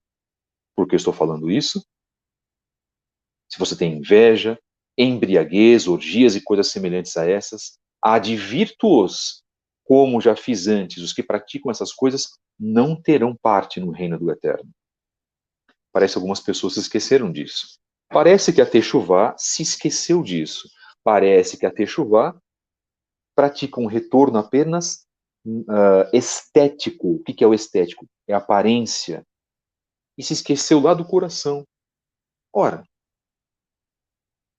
Por que eu estou falando isso? Se você tem inveja, embriaguez, orgias e coisas semelhantes a essas, advirto-os, como já fiz antes, os que praticam essas coisas não terão parte no reino do Eterno. Parece que algumas pessoas se esqueceram disso. Parece que a Techuvá se esqueceu disso. Parece que a Techuvá pratica um retorno apenas estético. O que é o estético? É a aparência. E se esqueceu lá do coração. Ora,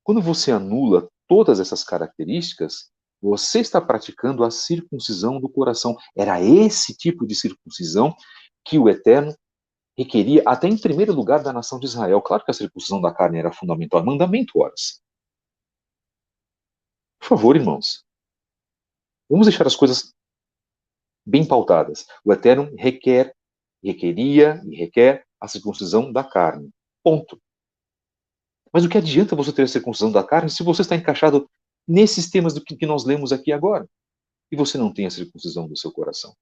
quando você anula todas essas características, você está praticando a circuncisão do coração. Era esse tipo de circuncisão que o Eterno requeria, até em primeiro lugar, da nação de Israel. Claro que a circuncisão da carne era fundamental, é mandamento, horas. Por favor, irmãos, vamos deixar as coisas bem pautadas. O Eterno requeria e requer a circuncisão da carne. Ponto. Mas o que adianta você ter a circuncisão da carne se você está encaixado nesses temas do que nós lemos aqui agora e você não tem a circuncisão do seu coração?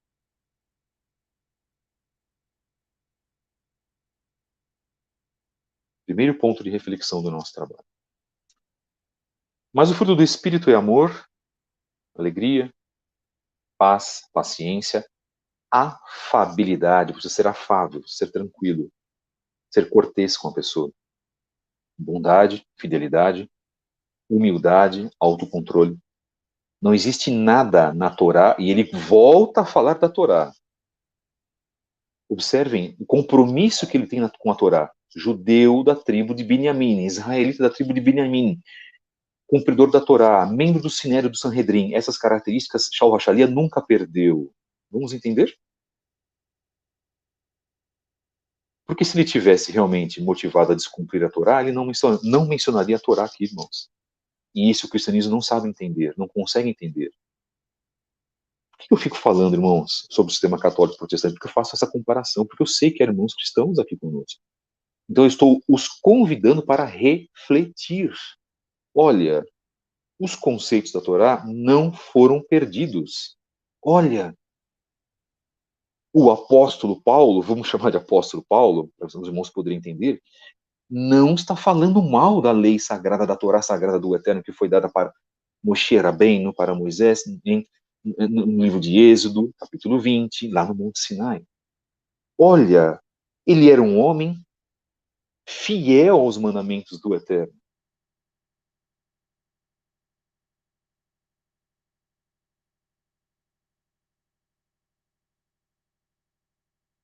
Primeiro ponto de reflexão do nosso trabalho. Mas o fruto do Espírito é amor, alegria, paz, paciência, afabilidade, você ser afável, ser tranquilo, ser cortês com a pessoa, bondade, fidelidade, humildade, autocontrole. Não existe nada na Torá, e ele volta a falar da Torá. Observem o compromisso que ele tem com a Torá. Judeu da tribo de Binyamin, israelita da tribo de Binyamin, cumpridor da Torá, membro do Sinédrio do Sanhedrin. Essas características, Shaul Hachalia nunca perdeu. Vamos entender? Porque se ele tivesse realmente motivado a descumprir a Torá, ele não mencionaria a Torá aqui, irmãos. E isso o cristianismo não sabe entender, não consegue entender. Por que eu fico falando, irmãos, sobre o sistema católico protestante? Porque eu faço essa comparação, porque eu sei que há irmãos cristãos aqui conosco. Então eu estou os convidando para refletir. Olha, os conceitos da Torá não foram perdidos. Olha, o apóstolo Paulo, vamos chamar de apóstolo Paulo, para os irmãos poderem entender, não está falando mal da lei sagrada, da Torá sagrada do Eterno que foi dada para Moshe Rabbeinu, para Moisés, no livro de Êxodo, capítulo 20, lá no Monte Sinai. Olha, ele era um homem fiel aos mandamentos do Eterno.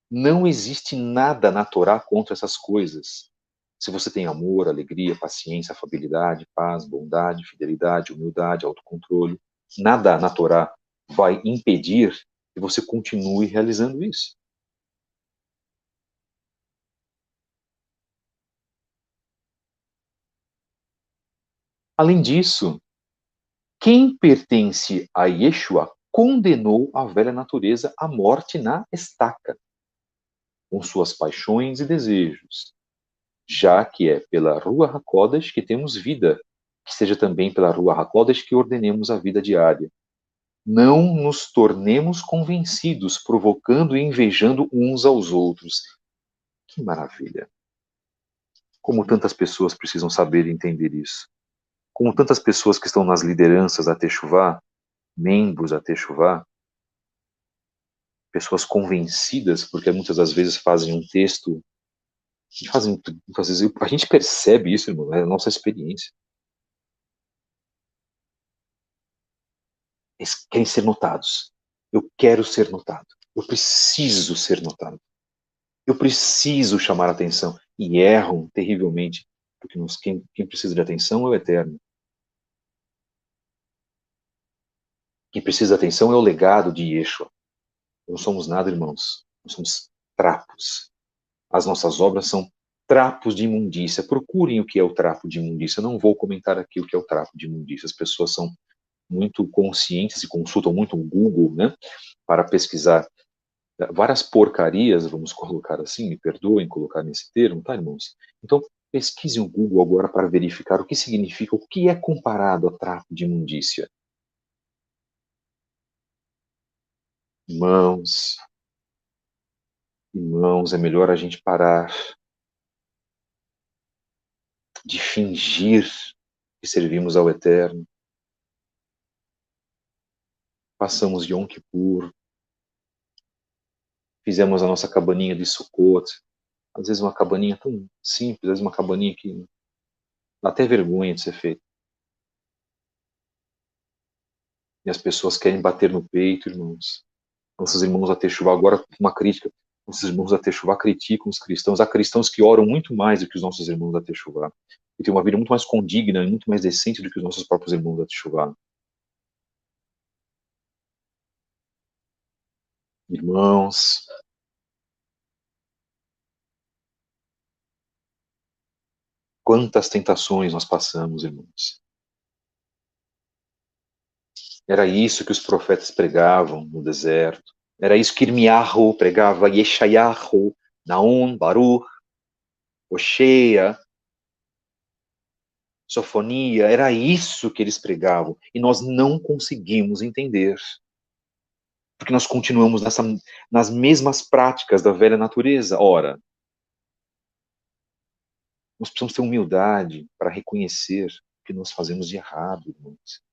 Não existe nada na Torá contra essas coisas. Se você tem amor, alegria, paciência, afabilidade, paz, bondade, fidelidade, humildade, autocontrole, nada na Torá vai impedir que você continue realizando isso. Além disso, quem pertence a Yeshua condenou a velha natureza à morte na estaca, com suas paixões e desejos, já que é pela Rua HaKodesh que temos vida, que seja também pela Rua HaKodesh que ordenemos a vida diária. Não nos tornemos convencidos, provocando e invejando uns aos outros. Que maravilha! Como tantas pessoas precisam saber e entender isso. Como tantas pessoas que estão nas lideranças da Techuvá, membros da Techuvá, pessoas convencidas, porque muitas das vezes fazem um texto, fazem, muitas vezes, a gente percebe isso, irmão, é a nossa experiência. Eles querem ser notados. Eu quero ser notado. Eu preciso ser notado. Eu preciso chamar a atenção. E erram terrivelmente, porque quem precisa de atenção é o Eterno. Quem precisa de atenção é o legado de Yeshua. Não somos nada, irmãos. Nós somos trapos. As nossas obras são trapos de imundícia. Procurem o que é o trapo de imundícia. Eu não vou comentar aqui o que é o trapo de imundícia. As pessoas são muito conscientes e consultam muito o Google, né, para pesquisar várias porcarias, vamos colocar assim, me perdoem colocar nesse termo, tá, irmãos? Então, pesquise o Google agora para verificar o que significa, o que é comparado a trapo de imundícia. Irmãos, irmãos, é melhor a gente parar de fingir que servimos ao Eterno. Passamos de Yom Kippur, fizemos a nossa cabaninha de Sukkot, às vezes uma cabaninha tão simples, às vezes uma cabaninha que dá até vergonha de ser feita. E as pessoas querem bater no peito, irmãos. Nossos irmãos da Techuvá, agora uma crítica, nossos irmãos da Techuvá criticam os cristãos. Há cristãos que oram muito mais do que os nossos irmãos da Techuvá. E têm uma vida muito mais condigna e muito mais decente do que os nossos próprios irmãos da Techuvá. Irmãos, quantas tentações nós passamos, irmãos. Era isso que os profetas pregavam no deserto. Era isso que Irmiarro pregava, Yeshayahu, Naum, Baruch, Oshea, Sofonia. Era isso que eles pregavam. E nós não conseguimos entender. Porque nós continuamos nas mesmas práticas da velha natureza. Ora, nós precisamos ter humildade para reconhecer o que nós fazemos de errado, irmãos.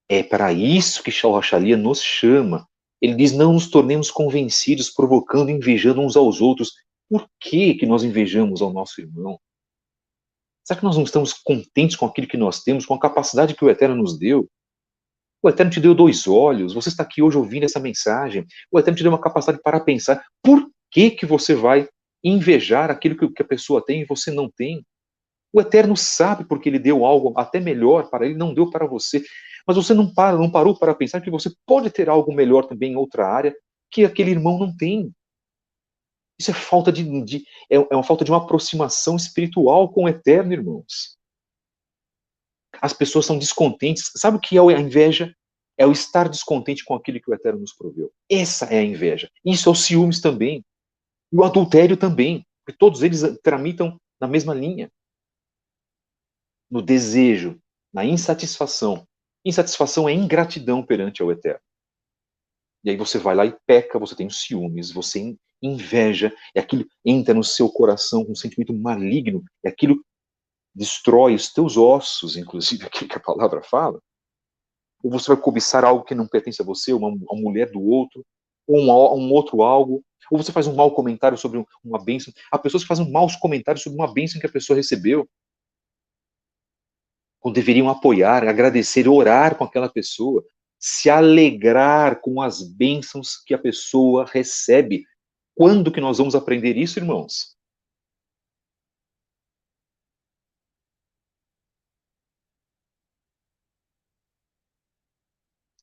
É para isso que Shal Hashalia nos chama. Ele diz, não nos tornemos convencidos, provocando e invejando uns aos outros. Por que nós invejamos ao nosso irmão? Será que nós não estamos contentes com aquilo que nós temos, com a capacidade que o Eterno nos deu? O Eterno te deu dois olhos, você está aqui hoje ouvindo essa mensagem. O Eterno te deu uma capacidade para pensar. Por que você vai invejar aquilo que a pessoa tem e você não tem? O Eterno sabe porque ele deu algo até melhor para ele, não deu para você. Mas você não parou para pensar que você pode ter algo melhor também em outra área que aquele irmão não tem. Isso é falta é uma falta de uma aproximação espiritual com o Eterno, irmãos. As pessoas são descontentes. Sabe o que é a inveja? É o estar descontente com aquilo que o Eterno nos proveu. Essa é a inveja. Isso é o ciúmes também. E o adultério também. Porque todos eles tramitam na mesma linha. No desejo, na insatisfação Insatisfação é ingratidão perante ao Eterno. E aí você vai lá e peca, você tem ciúmes, você inveja, e aquilo entra no seu coração com um sentimento maligno, e aquilo destrói os teus ossos, inclusive aquilo que a palavra fala. Ou você vai cobiçar algo que não pertence a você, uma mulher do outro, ou um outro algo, ou você faz um mau comentário sobre uma bênção. Há pessoas que fazem maus comentários sobre uma bênção que a pessoa recebeu, quando deveriam apoiar, agradecer, orar com aquela pessoa, se alegrar com as bênçãos que a pessoa recebe. Quando que nós vamos aprender isso, irmãos?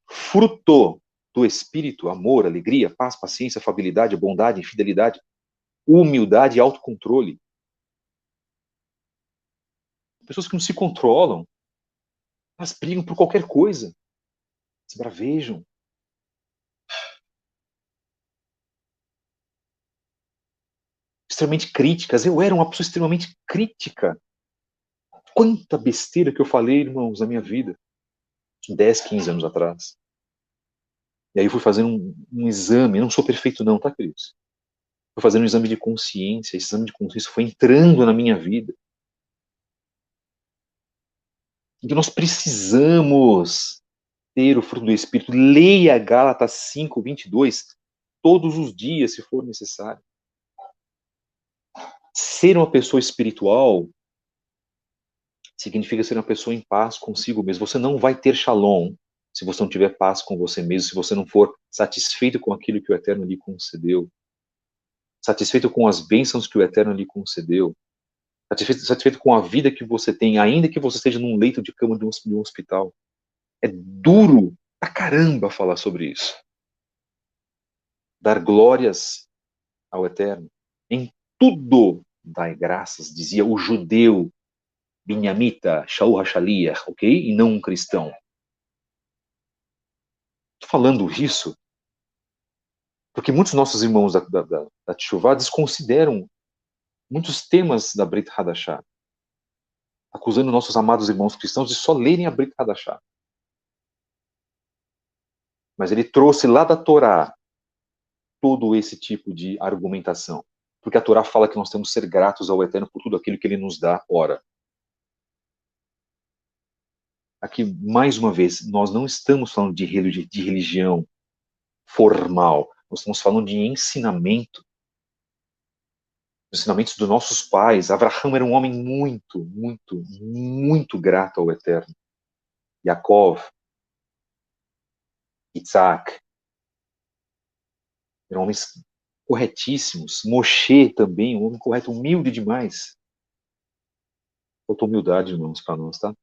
Fruto do Espírito, amor, alegria, paz, paciência, afabilidade, bondade, fidelidade, humildade e autocontrole. Pessoas que não se controlam, elas brigam por qualquer coisa, se bravejam. Extremamente críticas. Eu era uma pessoa extremamente crítica. Quanta besteira que eu falei, irmãos, na minha vida. 10, 15 anos atrás. E aí eu fui fazendo um exame. Eu não sou perfeito não, tá, queridos? Fui fazendo um exame de consciência. Esse exame de consciência foi entrando na minha vida. Então nós precisamos ter o fruto do Espírito. Leia Gálatas 5, 22 todos os dias, se for necessário. Ser uma pessoa espiritual significa ser uma pessoa em paz consigo mesmo. Você não vai ter shalom se você não tiver paz com você mesmo, se você não for satisfeito com aquilo que o Eterno lhe concedeu, satisfeito com as bênçãos que o Eterno lhe concedeu, satisfeito com a vida que você tem, ainda que você esteja num leito de cama de um hospital. É duro pra caramba falar sobre isso. Dar glórias ao Eterno. Em tudo dai graças, dizia o judeu Binhamita, Shaul HaShaliach, ok? E não um cristão. Estou falando isso porque muitos nossos irmãos da Teshuvá desconsideram muitos temas da Brit Hadashah, acusando nossos amados irmãos cristãos de só lerem a Brit Hadashah. Mas ele trouxe lá da Torá todo esse tipo de argumentação. Porque a Torá fala que nós temos que ser gratos ao Eterno por tudo aquilo que ele nos dá. Ora, aqui, mais uma vez, nós não estamos falando de religião formal. Nós estamos falando de ensinamento. Os ensinamentos dos nossos pais. Abraham era um homem muito, muito, muito grato ao Eterno. Yaakov, Isaac, eram homens corretíssimos. Moshe também, um homem correto, humilde demais. Falta humildade, irmãos, para nós, tá?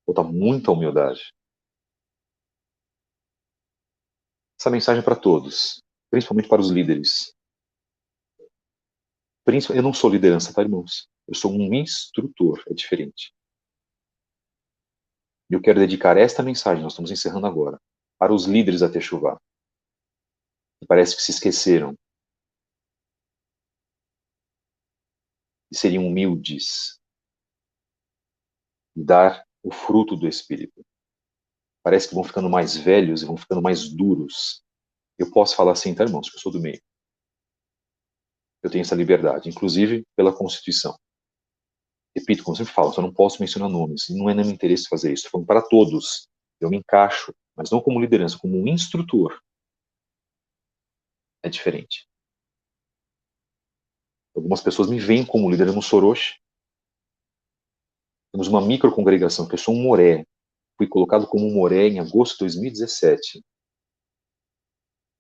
Falta muita humildade. Essa mensagem é para todos, principalmente para os líderes. Eu não sou liderança, tá, irmãos? Eu sou um instrutor, é diferente. E eu quero dedicar esta mensagem, nós estamos encerrando agora, para os líderes da Techuvá, que parece que se esqueceram e seriam humildes e dar o fruto do Espírito. Parece que vão ficando mais velhos e vão ficando mais duros. Eu posso falar assim, tá, irmãos, que eu sou do meio. Eu tenho essa liberdade, inclusive pela Constituição. Repito, como eu sempre falo, só não posso mencionar nomes. Não é no meu interesse fazer isso. Estou falando para todos. Eu me encaixo, mas não como liderança, como um instrutor. É diferente. Algumas pessoas me veem como líder no Soros. Temos uma microcongregação, que eu sou um moré. Fui colocado como um moré em agosto de 2017.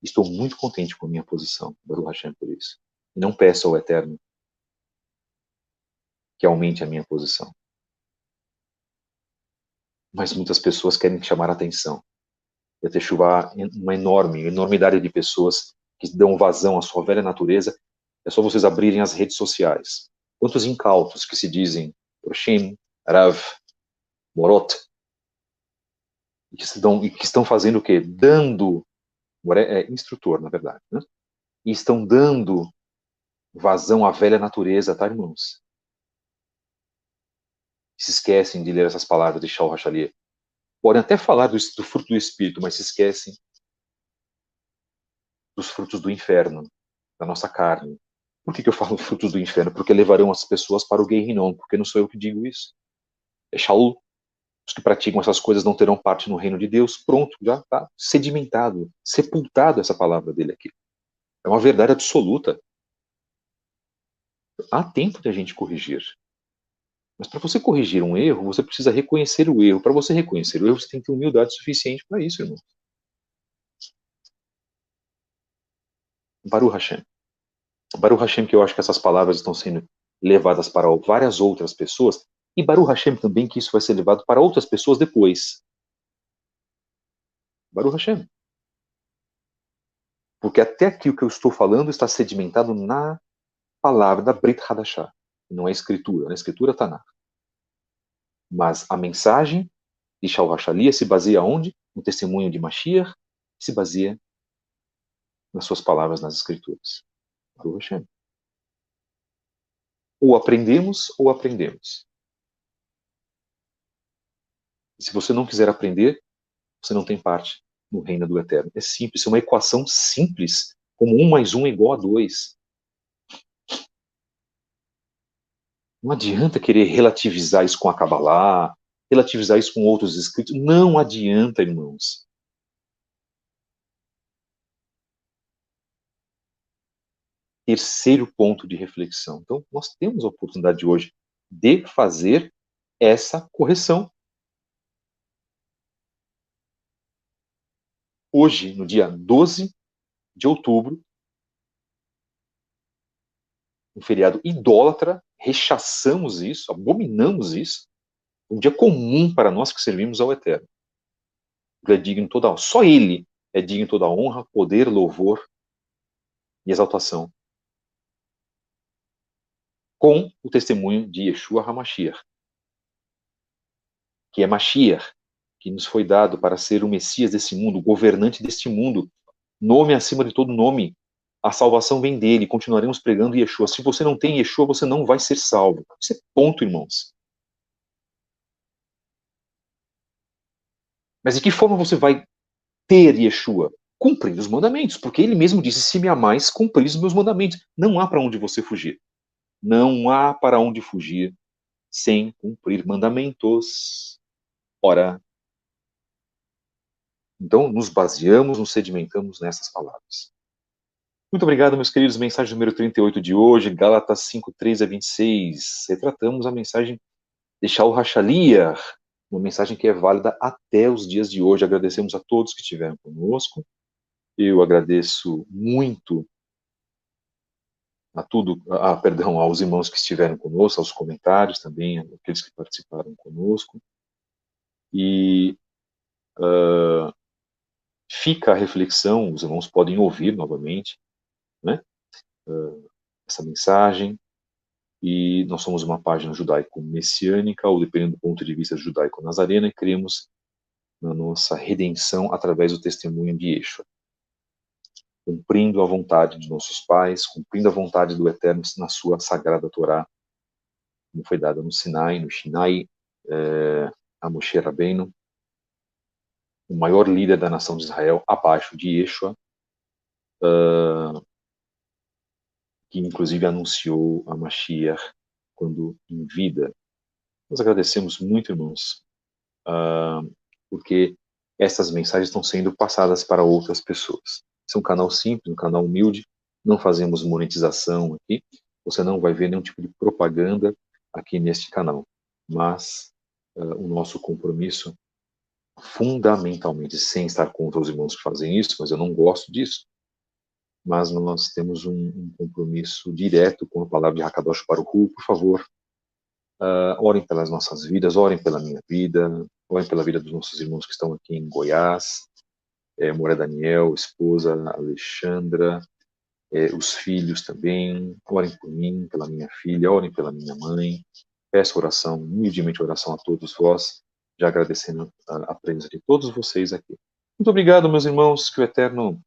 Estou muito contente com a minha posição, Baruch Hashem, por isso. E não peço ao Eterno que aumente a minha posição. Mas muitas pessoas querem chamar a atenção. E a Teshuvá, uma enormidade de pessoas que dão vazão à sua velha natureza. É só vocês abrirem as redes sociais. Quantos incautos que se dizem Roshim, Rav, Morot, e que estão fazendo o quê? Dando, instrutor, na verdade, né? E estão dando vazão à velha natureza, tá, irmãos? se esquecem de ler essas palavras de Shaul Hashaliah. Podem até falar do fruto do Espírito, mas se esquecem dos frutos do inferno, da nossa carne. Por que eu falo frutos do inferno? Porque levarão as pessoas para o Guerrinom, porque não sou eu que digo isso. É Shaul. Os que praticam essas coisas não terão parte no reino de Deus. Pronto, já está sedimentado, sepultado essa palavra dele aqui. É uma verdade absoluta. Há tempo de a gente corrigir. Mas para você corrigir um erro, você precisa reconhecer o erro. Para você reconhecer o erro, você tem que ter humildade suficiente para isso, irmão. Baruch Hashem. Baruch Hashem, que eu acho que essas palavras estão sendo levadas para várias outras pessoas, e Baruch Hashem também que isso vai ser levado para outras pessoas depois. Baruch Hashem. Porque até aqui o que eu estou falando está sedimentado na palavra da Brit Hadashah. Não é escritura. Na escritura está nada. Mas a mensagem de Shaul Hashaliah se baseia onde? No testemunho de Mashiach, se baseia nas suas palavras nas escrituras. Baruch Hashem. Ou aprendemos, ou aprendemos. E se você não quiser aprender, você não tem parte no reino do Eterno. É simples, é uma equação simples, como 1 mais 1 é igual a 2. Não adianta querer relativizar isso com a Kabbalah, relativizar isso com outros escritos. Não adianta, irmãos. Terceiro ponto de reflexão. Então, nós temos a oportunidade hoje de fazer essa correção. Hoje, no dia 12 de outubro, um feriado idólatra, rechaçamos isso, abominamos isso. Um dia comum para nós que servimos ao Eterno. Ele é digno de toda honra. Só Ele é digno de toda honra, poder, louvor e exaltação. Com o testemunho de Yeshua HaMashiach, que é Mashiach, que nos foi dado para ser o Messias desse mundo, o governante deste mundo, nome acima de todo nome. A salvação vem dele, continuaremos pregando Yeshua. Se você não tem Yeshua, você não vai ser salvo. Isso é ponto, irmãos. Mas de que forma você vai ter Yeshua? Cumprindo os mandamentos, porque ele mesmo disse, se me amais, cumpri os meus mandamentos. Não há para onde você fugir. Não há para onde fugir sem cumprir mandamentos. Ora, então nos baseamos, nos sedimentamos nessas palavras. Muito obrigado, meus queridos. Mensagem número 38 de hoje, Gálatas 5, 13 a 26. Retratamos a mensagem de Shaul Hashaliah, uma mensagem que é válida até os dias de hoje. Agradecemos a todos que estiveram conosco. Eu agradeço muito aos irmãos que estiveram conosco, aos comentários também, aqueles que participaram conosco. E fica a reflexão, os irmãos podem ouvir novamente, né, essa mensagem. E nós somos uma página judaico-messiânica, ou dependendo do ponto de vista judaico-nazarena, e cremos na nossa redenção através do testemunho de Yeshua, cumprindo a vontade de nossos pais, cumprindo a vontade do Eterno na sua sagrada Torá, como foi dada no Sinai, no Shinai, a Moshe Rabbeinu, o maior líder da nação de Israel, abaixo de Yeshua, que inclusive anunciou a Mashiach quando em vida. Nós agradecemos muito, irmãos, porque essas mensagens estão sendo passadas para outras pessoas. Esse é um canal simples, um canal humilde, não fazemos monetização aqui, você não vai ver nenhum tipo de propaganda aqui neste canal, mas o nosso compromisso, fundamentalmente, sem estar contra os irmãos que fazem isso, mas eu não gosto disso, mas nós temos um compromisso direto com a palavra de Hakadosh Baruch Hu. Por favor, orem pelas nossas vidas, orem pela minha vida, orem pela vida dos nossos irmãos que estão aqui em Goiás, Moura Daniel, esposa Alexandra, os filhos também, orem por mim, pela minha filha, orem pela minha mãe. Peço oração, humildemente oração a todos vós, já agradecendo a presença de todos vocês aqui. Muito obrigado, meus irmãos, que o Eterno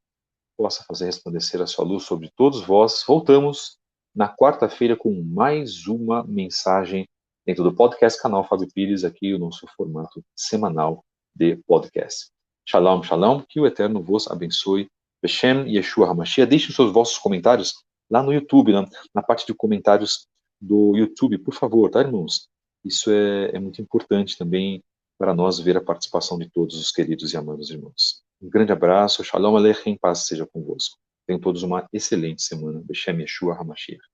possa fazer resplandecer a sua luz sobre todos vós. Voltamos na quarta-feira com mais uma mensagem dentro do podcast canal Fábio Pires, aqui o nosso formato semanal de podcast. Shalom, shalom, que o Eterno vos abençoe. Beshem Yeshua HaMashiach. Deixem os seus vossos comentários lá no YouTube, na parte de comentários do YouTube, por favor, tá, irmãos? Isso é muito importante também para nós ver a participação de todos os queridos e amados irmãos. Um grande abraço, Shalom Aleichem, paz seja convosco. Tenham todos uma excelente semana. Beshem Yeshua HaMashiach.